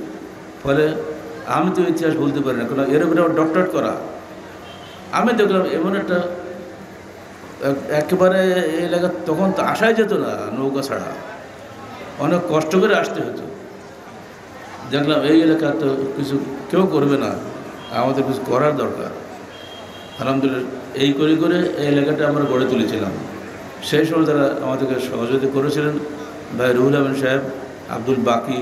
ফলে আমি তো ইতিহাস বলতে পারি না, কারণ এর উপরে ডক্টরেট করা। আমি দেখলাম এমন একটা একেবারে এই এলাকা তখন তো আসাই যেত না নৌকা ছাড়া, অনেক কষ্ট করে আসতে হতো। দেখলাম এই এলাকা তো কিছু কেউ করবে না, আমাদের কিছু করার দরকার। আলহামদুলিল্লাহ এই করে করে এই এলাকাটা আমরা গড়ে তুলেছিলাম। সেই সময় যারা আমাদেরকে সহযোগিতা করেছিলেন, ভাই রুহুল আমিন সাহেব, আব্দুল বাকি,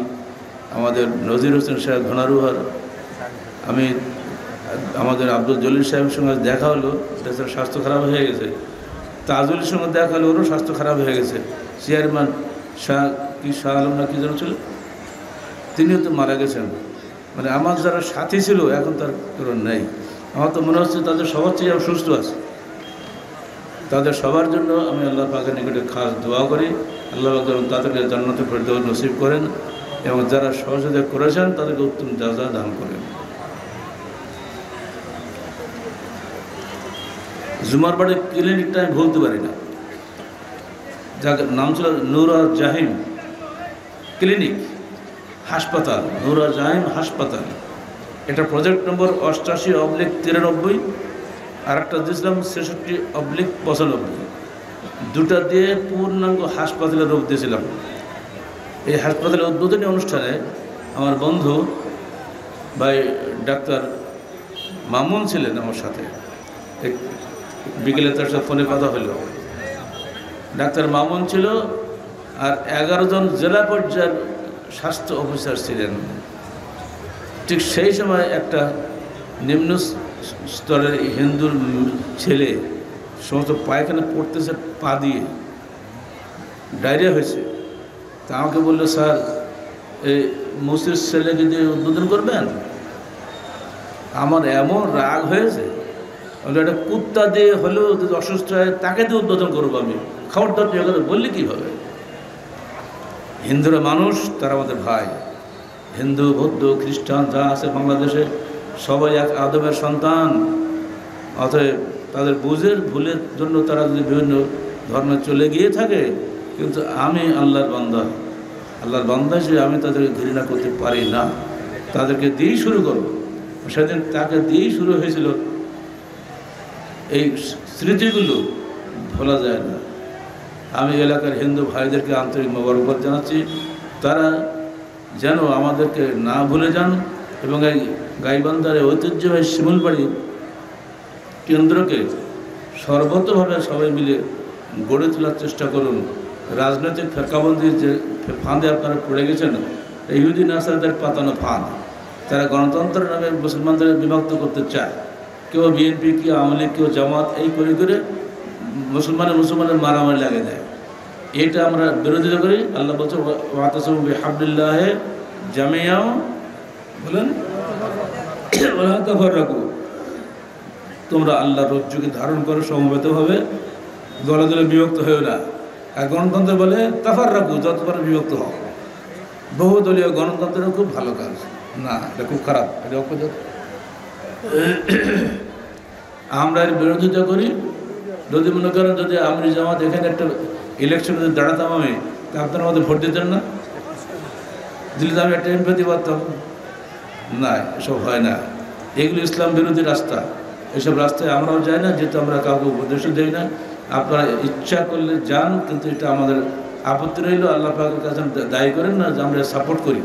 আমাদের নজির হোসেন সাহেব ধনারুহার, আমি আমাদের আব্দুল জলিল সাহেবের সঙ্গে দেখা হলো, দেশের স্বাস্থ্য খারাপ হয়ে গেছে। তাজুলের সঙ্গে দেখা হলো, ওরও স্বাস্থ্য খারাপ হয়ে গেছে। চেয়ারম্যান শাহ আলম না কি যেন ছিল, তিনিও তো মারা গেছেন। মানে আমার যারা সাথী ছিল এখন তার কারণ নেই। আমার তো মনে হচ্ছে তাদের সবার চেয়ে সুস্থ আছে। তাদের সবার জন্য আমি আল্লাহ পাকের নিকটে খাস দোয়া করি, আল্লাহ পাক তাদেরকে জান্নাতে ফেরদৌস নসিব করেন এবং যারা সহযোগিতা করেছেন তাদেরকে উত্তম জাযা দান করেন। জুমার বাড়ির ক্লিনিকটা আমি ভুলতে পারি না, যার নাম ছিল নুরা জাহিম ক্লিনিক হাসপাতাল, নুরা জাহিম হাসপাতাল। এটা প্রজেক্ট নম্বর 88/93, আর একটা দিয়েছিলাম 66/95, দুটা দিয়ে পূর্ণাঙ্গ হাসপাতালের রূপ দিয়েছিলাম। এই হাসপাতালের উদ্বোধনী অনুষ্ঠানে আমার বন্ধু ভাই ডাক্তার মামুন ছিলেন আমার সাথে। বিকেলে তার সাথে ফোনে কথা হলো। ডাক্তার মামুন ছিল, আর 11 জন জেলা পর্যায়ের স্বাস্থ্য অফিসার ছিলেন। ঠিক সেই সময় একটা নিম্ন স্তরের হিন্দুর ছেলে সমস্ত পায়খানা পড়তেছে পা দিয়ে, ডায়রিয়া হয়েছে। তা আমাকে বললো, স্যার এই মুসির ছেলেকে দিয়ে উদ্বোধন করবেন। আমার এমন রাগ হয়েছে, একটা কুত্তা দিয়ে হলেও যদি অসুস্থ হয় তাকে দিয়ে উদ্বোধন করবো আমি, খবরদার তুই কথা বললি কীভাবে? হিন্দুরা মানুষ, তারা আমাদের ভাই। হিন্দু, বৌদ্ধ, খ্রিস্টান যা আছে বাংলাদেশে সবাই এক আদমের সন্তান। অতএব তাদের ভুলের জন্য তারা যদি বিভিন্ন ধর্মে চলে গিয়ে থাকে, কিন্তু আমি আল্লাহর বান্দা হিসেবে আমি তাদেরকে ঘৃণা করতে পারি না, তাদেরকে দিয়েই শুরু করব। সেদিন তাকে দিয়েই শুরু হয়েছিল। এই স্মৃতিগুলো ভোলা যায় না। আমি এলাকার হিন্দু ভাইদেরকে আন্তরিক মোবারকবাদ জানাচ্ছি, তারা যেন আমাদেরকে না ভুলে যান এবং এই গাইবান্ধার ঐতিহ্যবাহী শিমুলবাড়ি কেন্দ্রকে সর্বতভাবে সবাই মিলে গড়ে তোলার চেষ্টা করুন। রাজনৈতিক ফেরকাবন্দির যে ফাঁদে আপনারা পড়ে গেছেন, ইহুদি নাসারদের পাতানো ফাঁদ। তারা গণতন্ত্রের নামে মুসলমানদের বিভক্ত করতে চায়। কেউ বিএনপি, কেউ আওয়ামী লীগ, কেউ জামাত, এই করে করে মুসলমানের মারামারি লাগে দেয়। এটা আমরা বিরোধিতা করি। আল্লাহ বলছে ওয়াতাসিমু বিহাবলিল্লাহি জামিআন, বলেন ওয়ালা তাফাররাকু, তোমরা আল্লাহর রজ্জুকে ধারণ করো সমবেতভাবে, দলে দলে বিভক্ত হয়েও না। আর গণতন্ত্র বলে তাফাররাকু, যতবার বিভক্ত হও। বহুদলীয় গণতন্ত্রের খুব ভালো কাজ না, এটা খুব খারাপ, এটা অপরাধ। আমরা এর বিরোধিতা করি। যদি মনে করেন যদি আমরি জামাত এখানে একটা ইলেকশনে যদি দাঁড়াতাম আমি, তা আপনারা আমাদের ভোট দিতেন না? দিলে তো আমি একটা এমপি পারতাম না। এসব হয় না, এগুলো ইসলাম বিরোধী রাস্তা। এসব রাস্তায় আমরাও যাই না, যেহেতু আমরা কাউকে উপদেশও দিই না। আপনারা ইচ্ছা করলে যান, কিন্তু এটা আমাদের আপত্তি রইল। আল্লাহ পাকের কাছে দায়ী করেন না যে আমরা সাপোর্ট করি।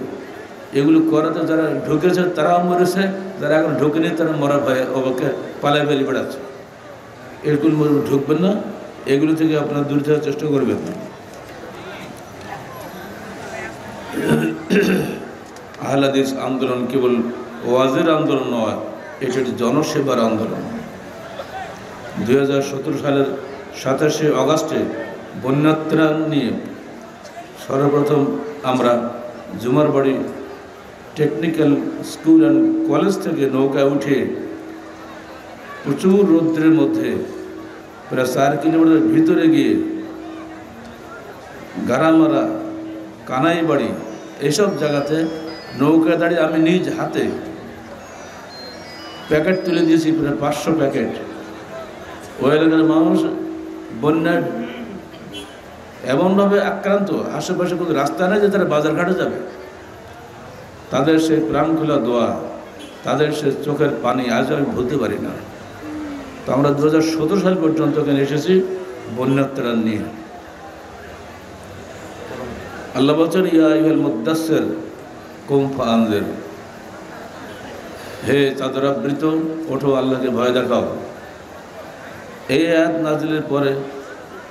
এগুলো করাতে যারা ঢুকেছে তারাও মরেছে, যারা এখন ঢুকেনি তারা মরা ভয়ে ওকে পালায় বেরিয়ে বেড়াচ্ছে। এরকম ঢুকবেন না, এগুলো থেকে আপনারা দূরে থাকার চেষ্টা করবেন। আহলে হাদিস আন্দোলন কেবল ওয়াজের আন্দোলন নয়, এটা একটি জনসেবার আন্দোলন। 2017 সালের 27শে আগস্টে বন্যাত্রাণ নিয়ে সর্বপ্রথম আমরা Jumarbari technical school and college থেকে নৌকায় উঠে প্রচুর রৌদ্রের মধ্যে প্রায় 4 কিলোমিটার ভিতরে গিয়ে গারামারা, কানাইবাড়ি, এইসব জায়গাতে নৌকায় দাঁড়িয়ে আমি নিজ হাতে প্যাকেট তুলে দিয়েছি, প্রায় 500 প্যাকেট। ওই এলাকার মানুষ বন্যায় এমনভাবে আক্রান্ত, আশেপাশে কোনো রাস্তা নেই যে তারা বাজারঘাটে যাবে। তাদের সে প্রাণ খোলা দোয়া, তাদের সে চোখের পানি আজ আমি ভুলতে পারি না। তো আমরা 2017 সাল পর্যন্ত এখানে এসেছি বন্যাত্রাণ নিয়ে। আল্লাহ বলছেন ইয়া আইয়ুহাল মুদ্দাসসির কুম ফাআনজির, হে চাদরাবৃত ওঠো, আল্লাহকে ভয় দেখাও। এই আয়াত নাজিলের পরে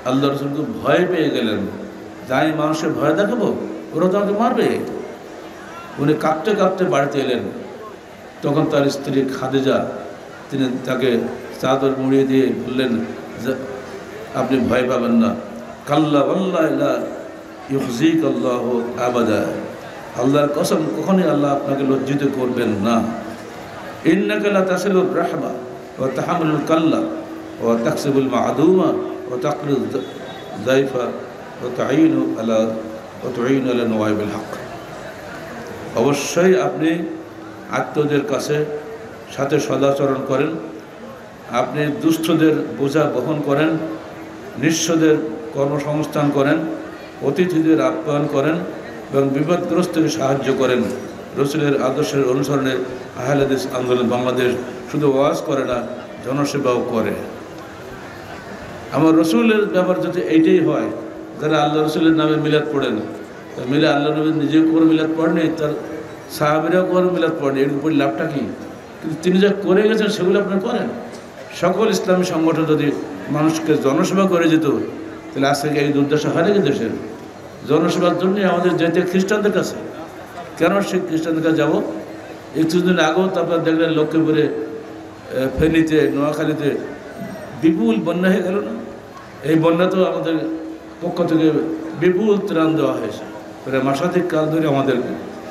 আল্লাহ রাসূল খুব ভয় পেয়ে গেলেন, যাই মানুষের ভয় দেখাবো, ওরা তো আমাকে মারবে। উনি কাঁপতে কাঁপতে বাড়িতে এলেন। তখন তার স্ত্রী খাদিজা, তিনি তাকে চাদর মুড়িয়ে দিয়ে বললেন যে আপনি ভয় পাবেন না, কাল্লা ওয়াল্লাহি লা ইউখজিকাল্লাহু আবাদা, আল্লাহর কসম কখনই আল্লাহ আপনাকে লজ্জিত করবেন না। ইন্নাকা লা তাসিলুর রাহমা ওয়া তাহমিলুল কাল্লা ওয়া তাকসিবুল মা'দুমা ওয়া তাকরিজ যায়ফা ওয়া তুঈনু আলা নওয়াইবিল হক। অবশ্যই আপনি আত্মীয়দের কাছে সাথে সদাচরণ করেন, আপনি দুস্থদের বোঝা বহন করেন, নিঃস্বদের কর্মসংস্থান করেন, অতিথিদের আপ্যায়ন করেন এবং বিপদগ্রস্তকে সাহায্য করেন। রসুলের আদর্শের অনুসরণে আহলে হাদিস আন্দোলন বাংলাদেশ শুধু ওয়াজ করে না, জনসেবাও করে। আমার রসুলের ব্যাপার যদি এইটাই হয়, যারা আল্লাহ রসুলের নামে মিলাদ পড়েন, মিলে আল্লাহ নবী নিজেও কোনো মিলাদ পড়েনি, তার সাহাবীরাও কোনো মিলাদ পড়েনি, এর উপর লাভটা কি? কিন্তু তিনি যা করে গেছেন সেগুলো আপনারা করেন। সকল ইসলামী সংগঠন যদি মানুষকে জনসেবা করে যেত, তাহলে আজকে এই দুর্দশা হয় নাকি দেশের? জনসেবার জন্যই আমাদের যেতে খ্রিস্টানদের কাছে। কেন সেই খ্রিস্টানদের কাছে যাবো? একটু দিন আগেও তারপর দেখলেন লক্ষ্মীপুরে, ফেনীতে, নোয়াখালীতে বিপুল বন্যা হয়ে গেল না? এই বন্যা তো আমাদের পক্ষ থেকে বিপুল ত্রাণ দেওয়া হয়েছে। প্রায় মাসাধিক কাল ধরে আমাদের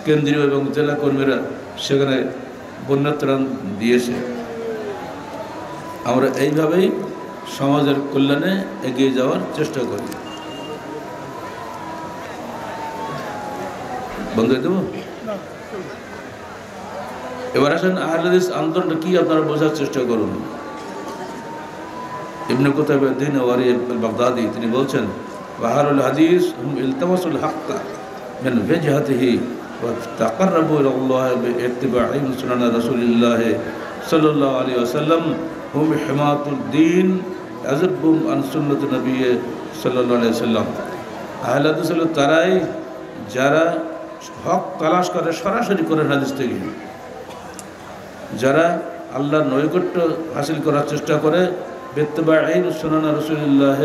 কেন্দ্রীয় এবং জেলা কর্মীরা সেখানে বন্যা ত্রাণ দিয়েছে। আমরা এইভাবেই সমাজের কল্যাণে এগিয়ে যাওয়ার চেষ্টা করি। বন্ধ হয়ে দেবো? এবার আসেন আহলে হাদিস আন্দোলনটা কি আপনারা বোঝার চেষ্টা করুন। ইবনে কুতাইবাউদ্দিন ওয়ারি আল-বাগদাদি তিনি বলছেন, আহলুল হাদিস হুম ইলতামাসুল হাক্কা মিন ওয়াজহাতিহি ওয়া তাকাররাবু ইলাল্লাহ বিইত্তিবা'i সুন্নাহ রাসূলিল্লাহ সাল্লাল্লাহু আলাইহি ওয়াসাল্লাম হুম হিমাতুদ দ্বীন আযবুম আন সুন্নাত নবী সাল্লাল্লাহু আলাইহি ওয়াসাল্লাম। আহলে হাদিস হলো তারাই যারা হক তালাশ করে সরাসরি করে হাদিস থেকে, যারা আল্লাহর নৈকট্য হাসিল করার চেষ্টা করে বিত্তিবা'i সুন্নাহ রাসূলিল্লাহ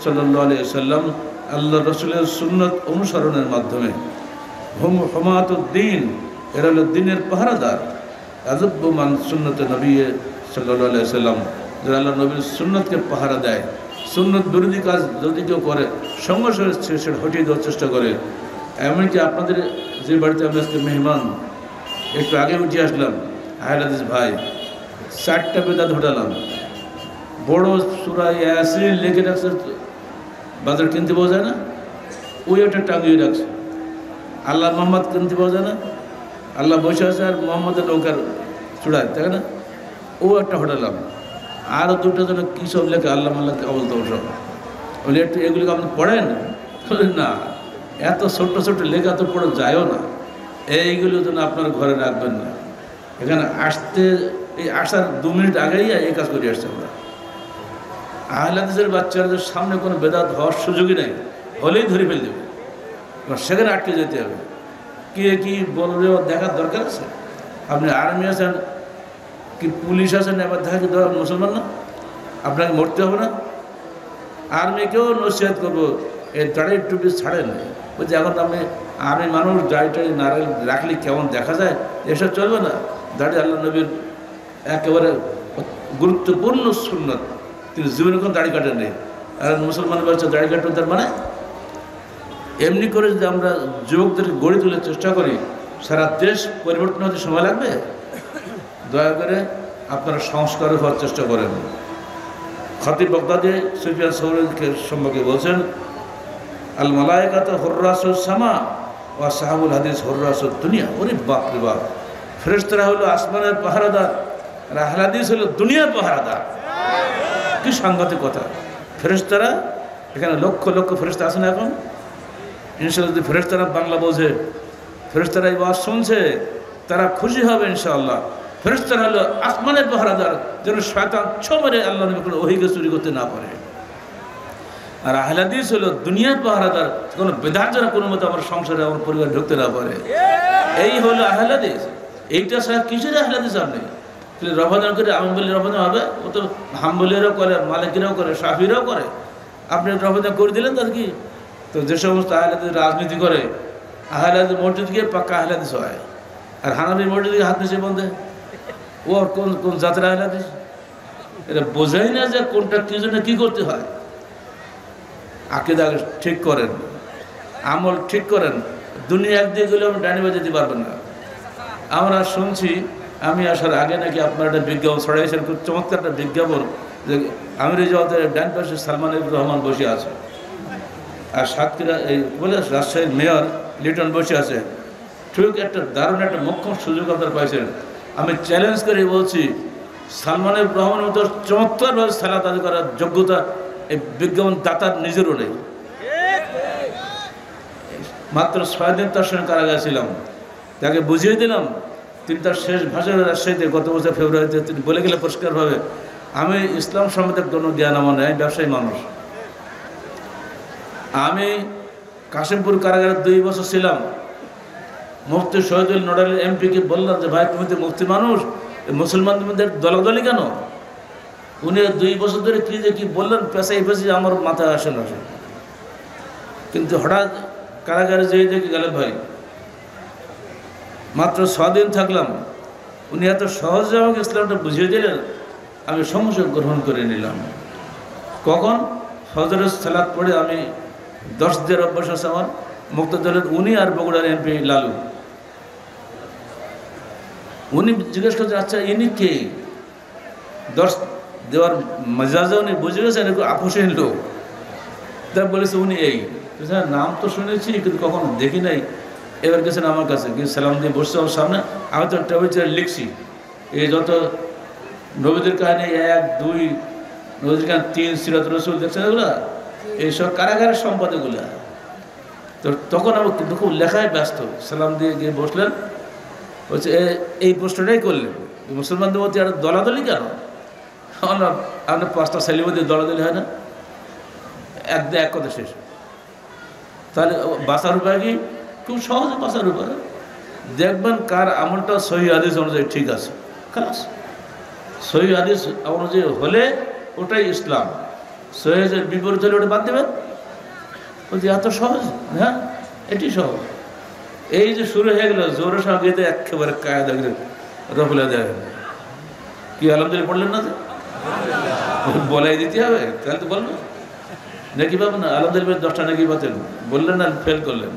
সাল্লাল্লাহু আলাইহি ওয়াসাল্লাম, আল্লাহ রসুলের সুন্নত অনুসরণের মাধ্যমে। হুমাতুদ্দিন, এরা হলো দিনের পাহারাদার। আযব্বু মান সুন্নতে নবী সাল্লাল্লাহু আলাইহি সাল্লাম, যারা আল্লাহ নবীর সুন্নতকে পাহারা দেয়, সুন্নত বিরোধী কাজ যদি কেউ করে সঙ্গে সঙ্গে সেটা হটিয়ে দেওয়ার চেষ্টা করে। এমনকি আপনাদের যে বাড়িতে আমি আজকে মেহমান, একটু আগে উঠে আসলাম, আহলে হাদিস ভাই 4টা বেদাত ঘটালাম। বড় সূরা ইয়াসিন লিখে রাখছে, বাজার কিনতে পাওয়া যায় না, ওই একটা টাঙিয়ে রাখছে। আল্লাহ মোহাম্মদ কিনতে পাওয়া যায় না, আল্লাহ বসে আছে আর মোহাম্মদের নৌকার চূড়ায়, তাই না, ও একটা ঘটালাম। আরও 2টা যেন কী সব লেখা আল্লাহ মাল্লাহ অবল তো সব বলে, একটু এগুলিকে আপনি পড়েন? বলেন না, এত ছোট্ট ছোট্ট লেখা তো পড়ে যায়ও না, এইগুলো যেন আপনার ঘরে রাখবেন না। এখানে আসতে এই আসার 2 মিনিট আগেই এই কাজ করে আসছে আমরা। আহলে হাদিসের বাচ্চাদের সামনে কোনো বেদাত হওয়ার সুযোগই নেই, হলেই ধরে ফেল দেবে, সেখানে আটকে যেতে হবে। কে কী বলবে দেখার দরকার আছে? আপনি আর্মি আছেন কি পুলিশ আছেন, এবার দেখা কি মুসলমান না? আপনাকে মরতে হবে না? আর্মিকেও নসিহত করবো, এই দাড়ি টুপি ছাড়েন। বলছি এখন আপনি আর্মি মানুষ দাড়ি টাড়ি না রাখলে কেমন দেখা যায়, এসব চলবে না। দাড়ি আল্লাহ নবীর একেবারে গুরুত্বপূর্ণ সুন্নত, তিনি জীবনে কোনো দাড়ি কাটেন নেই। আর মুসলমান বাচ্চা দাড়ি কাটবেন, তার মানে এমনি করে যদি আমরা যুবকদেরকে গড়ে তোলার চেষ্টা করি, সারা দেশ পরিবর্তন হতে সময় লাগবে। দয়া করে আপনারা সংস্কার হওয়ার চেষ্টা করেন। খতিব বাগদাদি সুফিয়ান সৌরিকে সম্পর্কে বলছেন, আল মালায়েকাতু হুররাসুস সামা ওয়া সাহাবুল হাদিস হুররাসুদ দুনিয়া। ওরে বাপ রে বাপ, ফেরেশতারা হলো আসমানের পাহারাদার আর আহলে হাদিস হলো দুনিয়ার পাহারাদার। কি সাংঘাতিক কথা! ফেরেশতারা, এখানে লক্ষ লক্ষ ফেরেশতা আছে না এখন? ইনশাআল্লাহ যদি ফেরেশতারা বাংলা বোঝে, ফেরেশতারা এই ওয়াজ শুনছে, তারা খুশি হবে ইনশাআল্লাহ। ফেরেশতারা হলো আসমানের পাহারাদার, যেন শয়তান ছো মেরে আল্লাহ নবী কোনো ওহীকে চুরি করতে না পারে। আর আহলে হাদিস হলো দুনিয়ার পাহারাদার, কোনো বেদাত যেন কোনো মতো আমার সংসারে, আমার পরিবার ঢুকতে না পারে। এই হলো আহলে হাদিস। এইটা স্যার কিসের আহলে হাদিস? আপনি রফাদান করে আমি বলি রফাদান হবে? ও তো হাম্বলিরাও করে, মালিকিরাও করে, শাফিরাও করে। আপনি রফাদান করে দিলেন তার কি? তো যে সমস্ত আহলে হাদিস রাজনীতি করে, আহলে হাদিস মসজিদ গিয়ে পাক্কা আহলে হাদিস হয়, আর হানাফি মসজিদ গিয়ে হাত নিচে বন্ধে, ও কোন কোন জাতের আহলে হাদিস? এটা বোঝাই না যে কোনটা কি জন্য কী করতে হয়। আকীদা ঠিক করেন, আমল ঠিক করেন। দুনিয়া একদিকে গেলে আপনি ডাইনে বাজে যেতে পারবেন না। আমরা শুনছি, আমি আসার আগে নাকি আপনার একটা বিজ্ঞাপন ছড়াইছেন, খুব চমৎকার একটা বিজ্ঞাপন, যে আমির জামাতের ডান পাশে সালমান রহমান বসে আছে, আর সাতক্ষীরা এই বলে রাজশাহীর মেয়র লিটন বসে আছে। ঠিক একটা দারুণ একটা মোক্ষম সুযোগ আপনারা পাইছেন। আমি চ্যালেঞ্জ করে বলছি, সালমানের রহমানের মতো চমৎকারভাবে সালাত আদায় করার যোগ্যতা এই বিজ্ঞাপন দাতার নিজেরও নেই। মাত্র 6 দিন তার সঙ্গে কারাগারে ছিলাম, তাকে বুঝিয়ে দিলাম। তিনি তার শেষ ভাষণে রাজশাহীতে গত বছর ফেব্রুয়ারিতে তিনি বলে গেলে পরিষ্কারভাবে, আমি ইসলাম সম্বন্ধে কোনো জ্ঞান আমার নেই, ব্যবসায়ী মানুষ। আমি কাশিমপুর কারাগারে 2 বছর ছিলাম। মুফতি শহীদুল নোডালের এমপিকে বললাম যে ভাই, তুমি তো মুফতি মানুষ, মুসলমানদের দলাদলি কেন? উনি 2 বছর ধরে কী যে কী বললেন, পেশাই পেশি আমার মাথায় আসে না। কিন্তু হঠাৎ কারাগারে যেয়ে দেখে গেলেন ভাই, মাত্র 6 দিন থাকলাম, উনি এত সহজে আমাকে ইসলামটা বুঝিয়ে দিলেন, আমি সঙ্গে গ্রহণ করে নিলাম। কখন? ফজরের সালাত পড়ে আমি 10 দিনের অভ্যাস আছে আমার। মুক্তদলের উনি আর বগুড়ার এমপি লালু, উনি জিজ্ঞেস করছেন, আচ্ছা ইনি কে? 10 দেওয়ার মেজাজে উনি বুঝে গেছেন একটু আপোষহীন লোক। তা বলেছে উনি এই, নাম তো শুনেছি কিন্তু কখনো দেখি নাই। এবার গেছেন আমার কাছে, কিন্তু সালাম দিয়ে বসছে আমার সামনে। আমি তো টেবিল চেয়ারে লিখছি এই যত নবীদের কাহিনী 1, 2, নবীদের কাহিনী 3, সিরাত রসুল, দেখছেন এগুলা, এইসব কারাগারের সম্পাদকগুলা। তো তখন আমি কিন্তু খুব লেখায় ব্যস্ত। সালাম দিয়ে গিয়ে বসলেন, বলছে এই প্রশ্নটাই করলেন, মুসলমানদের মধ্যে একটা দলাদলি কেন? আপনার 5টা ছেলের মধ্যে দলাদলি হয় না? এক কথা শেষ। তাহলে বাঁচার উপায় কি? খুব সহজে বাঁচার উপায়, দেখবেন কার আমলটা সহি হাদিস অনুযায়ী ঠিক আছে, খালাস। সহি হাদিস অনুযায়ী হলে ওটাই ইসলাম, সহি হাদিসের বিপরীত হলে ওটা বাদ দেবেন। বলছি এত সহজ? হ্যাঁ, এটি সহজ। এই যে শুরু হয়ে গেল জোরের সঙ্গে একেবারে কায়দা রফলে দেয় কি আলহামদুলিল্লাহ পড়লেন না? বলাই দিতে হবে তাহলে তো বলবো নাকি পাবেন না আলহামদুলিল্লাহ 10টা নাকি পাতেন বললেন না ফেল করলেন।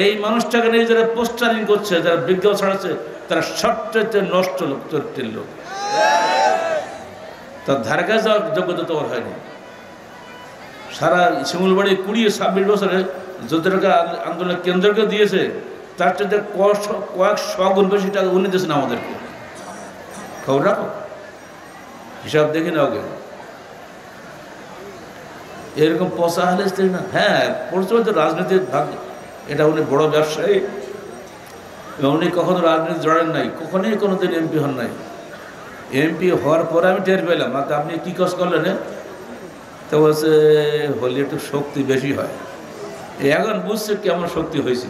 এই মানুষটাকে নিয়ে যারা পোস্টারিং করছে যারা বিজ্ঞাপন ছড়াচ্ছে তারা সবচেয়ে নষ্ট লোক চরিত্রের লোক, তার ধারে কাছে যাওয়ার যোগ্যতা তো ওর হয়নি। সারা শিমুলবাড়ি 20-26 বছরে যত টাকা আন্দোলনের কেন্দ্রকে দিয়েছে তার চাইতে কয়েক গুণ বেশি টাকা উনি দিয়েছেন আমাদেরকে। খবর রাখো, হিসাব দেখি না ওকে এরকম পচা হলে না। হ্যাঁ পড়ছে তো রাজনীতির ভাগ, এটা উনি বড় ব্যবসায়ী এবং উনি কখনো রাজনীতি জড়েন নাই, কখনোই কোনোদিন এমপি হন নাই। এমপি হওয়ার পরে আমি টের পেলাম আপনি কী কাজ করলেন, তো বলছে হলে একটু শক্তি বেশি হয়। এখন বুঝছে কেমন শক্তি হয়েছে,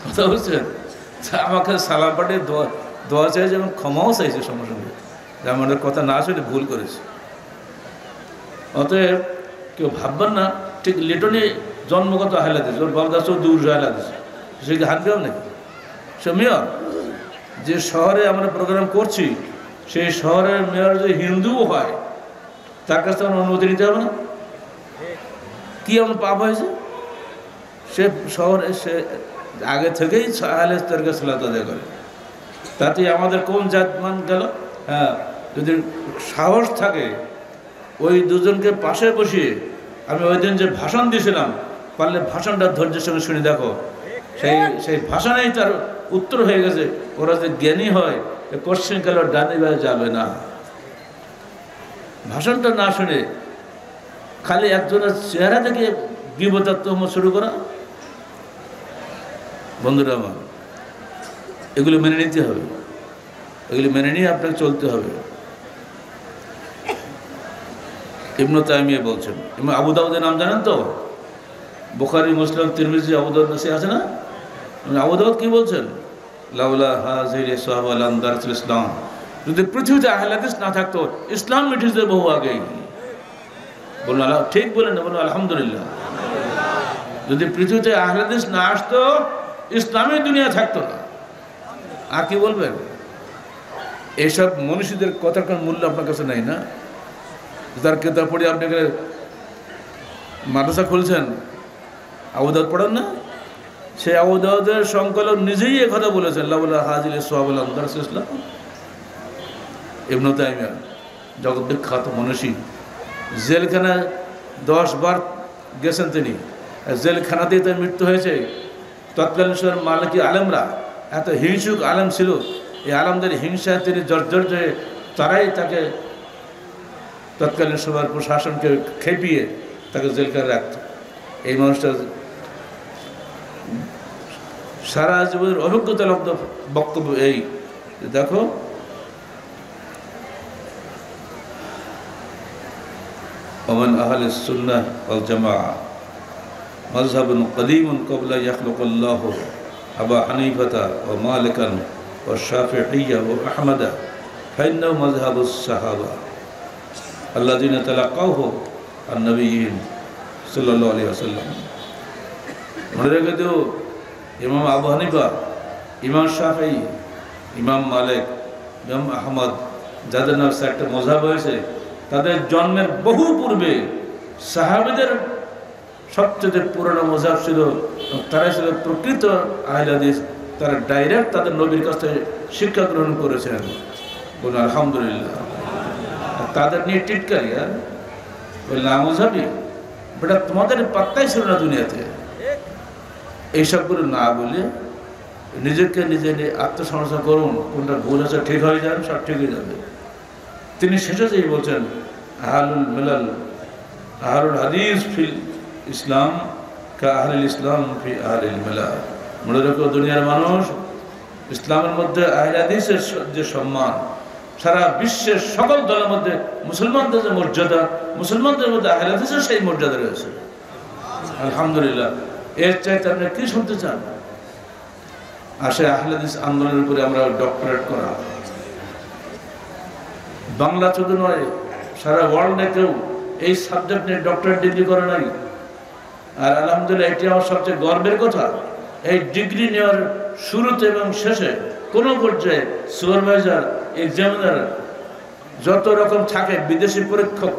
কথা বুঝছেন? আমাকে সালাম পাঠিয়ে দোয়া চাইছে এবং ক্ষমাও চাইছে সঙ্গে সঙ্গে যে আমাদের কথা না শুনে ভুল করেছে। অতএব কেউ ভাববেন না ঠিক লিটনে জন্মগত হাইলা দিয়েছে, ওর বাবা গাছও দূর হাইলা দিয়েছে, সে কি হাত দেওয়া নাকি? সে মেয়র, যে শহরে আমরা প্রোগ্রাম করছি সেই শহরের মেয়র যে হিন্দুও হয় তার কাছে আমার অনুমতি নিতে হবে না? কি এমন পাপ হয়েছে? সে শহরে সে আগে থেকেই আহলে ইসলামের সালাত আদায় করে, তাতে আমাদের কোন জাতমান গেল? হ্যাঁ, যদি সাহস থাকে ওই দুজনকে পাশে বসিয়ে আমি ওই দিন যে ভাষণ দিয়েছিলাম পারলে ভাষণটা ধৈর্যের সঙ্গে শুনে দেখো, সেই ভাষণেই তার উত্তর হয়ে গেছে। ওরা যে জ্ঞানী হয় কোশ্চেন কাল ডানে বায়ে যাবে না। ভাষণটা না শুনে খালি একজনের চেহারা থেকে গীবতাত্ম শুরু করা। বন্ধুরা আমার, এগুলো মেনে নিতে হবে, এগুলো মেনে নিয়ে আপনাকে চলতে হবে। ইবনে তাইমিয়া বলছেন, ইমাম আবু দাউদের নাম জানেন তো? বুখারী, মুসলিম, তিরমিজি, আবু দাউদ নাসাই আছে না? আবু দাউদ কি বলছেন? লাউলা হাযিহি সাহাবা লাম দারাসুল ইসলাম, যদি পৃথিবীতে আহলে হাদিস না থাকতো ইসলাম মিটে যেত বহু আগেই। বলুন আল্লাহ, ঠিক বলেন না? বলুন আলহামদুলিল্লাহ। যদি পৃথিবীতে আহলে হাদিস না আসতো ইসলামী দুনিয়া থাকতো না। আর কি বলবেন? এইসব মনীষীদের কথার কোনো মূল্য আপনার কাছে নেই না? তার কেতাব পড়ে আপনি মাদ্রাসা খুলছেন, আবু দাউদ পড়েন না? সেই আবু দাউদের সংকলক নিজেই এ কথা বলেছেন, লাউলা হাযিহি সাহাবা লাম দারাসুল ইসলাম। ইবনে তাইমিয়া জগৎ বিখ্যাত মনীষী, জেলখানায় 10 বার গেছেন তিনি, জেলখানাতেই তার মৃত্যু হয়েছে। তৎকালীন সময়ের মালিকি আলেমরা এত হিংসুক আলেম ছিল, এই আলেমদের হিংসায় তিনি জর্জরিত হয়ে তারাই তাকে তৎকালীন সময়ের প্রশাসনকে খেপিয়ে তাকে জেলখানায় রাখত। এই মানুষটা সারা জীবনের অভিজ্ঞতা লব্ধ বক্তব্য এই, দেখো ومن أهل السنة والجماعة مذهب قديم قبل يخلق الله أبا حنيفة ومالكا والشافعية وأحمد فإنه مذهب الصحابة الذين تلقوه النبيين صلى الله عليه وسلم. মনে রেখে দিও, ইমাম আবু হানিফা, ইমাম শাফিঈ, ইমাম মালিক, ইমাম আহমদ, যাদের নাম একটা মযহাব হয়েছে, তাদের জন্মের বহু পূর্বে সাহাবীদের সবচেয়ে পুরনো মযহাব ছিল, তারাই ছিল প্রকৃত আহলে হাদিস। তারা ডাইরেক্ট তাদের নবীর কাছ থেকে শিক্ষা গ্রহণ করেছেন। বলুন আলহামদুলিল্লাহ। তাদের নিয়ে টিটকারি, ওই লামুজাবি বেটা তোমাদের পাত্তাই ছিল না দুনিয়াতে। এইসবগুলো না বলে নিজেকে নিজে আত্মসমালোচনা করুন, কোনটা ভুল আছে ঠিক হয়ে যাবে, সব ঠিক হয়ে যাবে। তিনি শেষে যেই বলছেন আহলুল মিলাল আহলুল হাদিস ফিল ইসলাম কা আহলুল ইসলাম ফি আহলিল মিলাল। মনে রাখো দুনিয়ার মানুষ, ইসলামের মধ্যে আহলে হাদিসের যে সম্মান, সারা বিশ্বের সকল দলের মধ্যে মুসলমানদের যে মর্যাদা, মুসলমানদের মধ্যে আহলে হাদিসের সেই মর্যাদা রয়েছে। আলহামদুলিল্লাহ। এর চাইতে আপনি কি শুনতে চান? আর সেই আহলে হাদিস আন্দোলনের উপরে আমরা ডক্টরেট করা, বাংলা শুধু নয় সারা ওয়ার্ল্ডে কেউ এই সাবজেক্ট নিয়ে ডক্টরেট ডিগ্রি করে নাই। আর আলহামদুলিল্লাহ এটি আমার সবচেয়ে গর্বের কথা এই ডিগ্রি নেওয়ার শুরুতে এবং শেষে কোনো পর্যায়ে সুপারভাইজার, এক্সামিনার যত রকম থাকে, বিদেশি পরীক্ষক,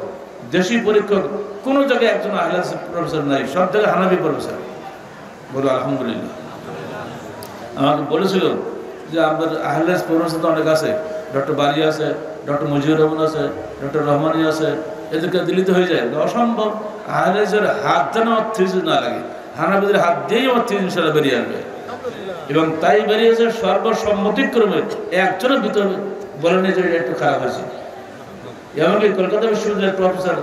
দেশি পরীক্ষক, কোনো জায়গায় একজন আহলে হাদিস প্রফেসর নাই, সব জায়গায় হানাফি প্রফেসর। বলো আলহামদুলিল্লাহ। আমাকে বলেছিল যে আমাদের আহলে হাদিস প্রফেসর তো অনেক আছে, ডক্টর বারি আছে, ডক্টর মুজিবুর রহমান আছে, ডক্টর রহমানি আছে, এদেরকে দিল্লিত হয়ে যায়, অসম্ভব। আহলে হাদিসের হাত যেন আমার থিসিস না লাগে, হানাফিদের হাত দিয়েই আমার থিসিস ইনশাআল্লাহ বেরিয়ে আসবে। এবং তাই বেরিয়েছে সর্বসম্মতিক্রমে, একজনের ভিতরে বলেনি যে একটু খারাপ হয়েছে। এমনকি কলকাতা বিশ্ববিদ্যালয়ের প্রফেসর,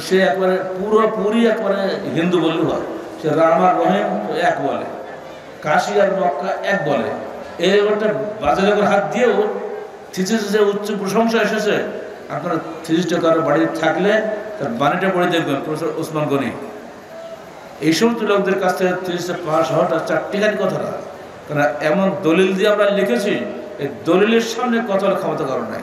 সে একবারে পুরোপুরি একবারে হিন্দু বললেও হয়, সে রাম আর রহিম এক বলে, কাশি আর মক্কা এক বলে। এই একটা বাজারে হাত দিয়েও থিসিসে যে উচ্চ প্রশংসা এসেছে। আপনার থিসিসটা কারো বাড়িতে থাকলে তার বাণীটা পড়ে দেখবেন, প্রফেসর ওসমান গনি। এই সমস্ত লোকদের কাছ থেকে থিসিসে পাস হওয়াটা চারটিখানি কথা না, কারণ এমন দলিল দিয়ে আমরা লিখেছি, এই দলিলের সামনে কথা ক্ষমতা কারণ নাই।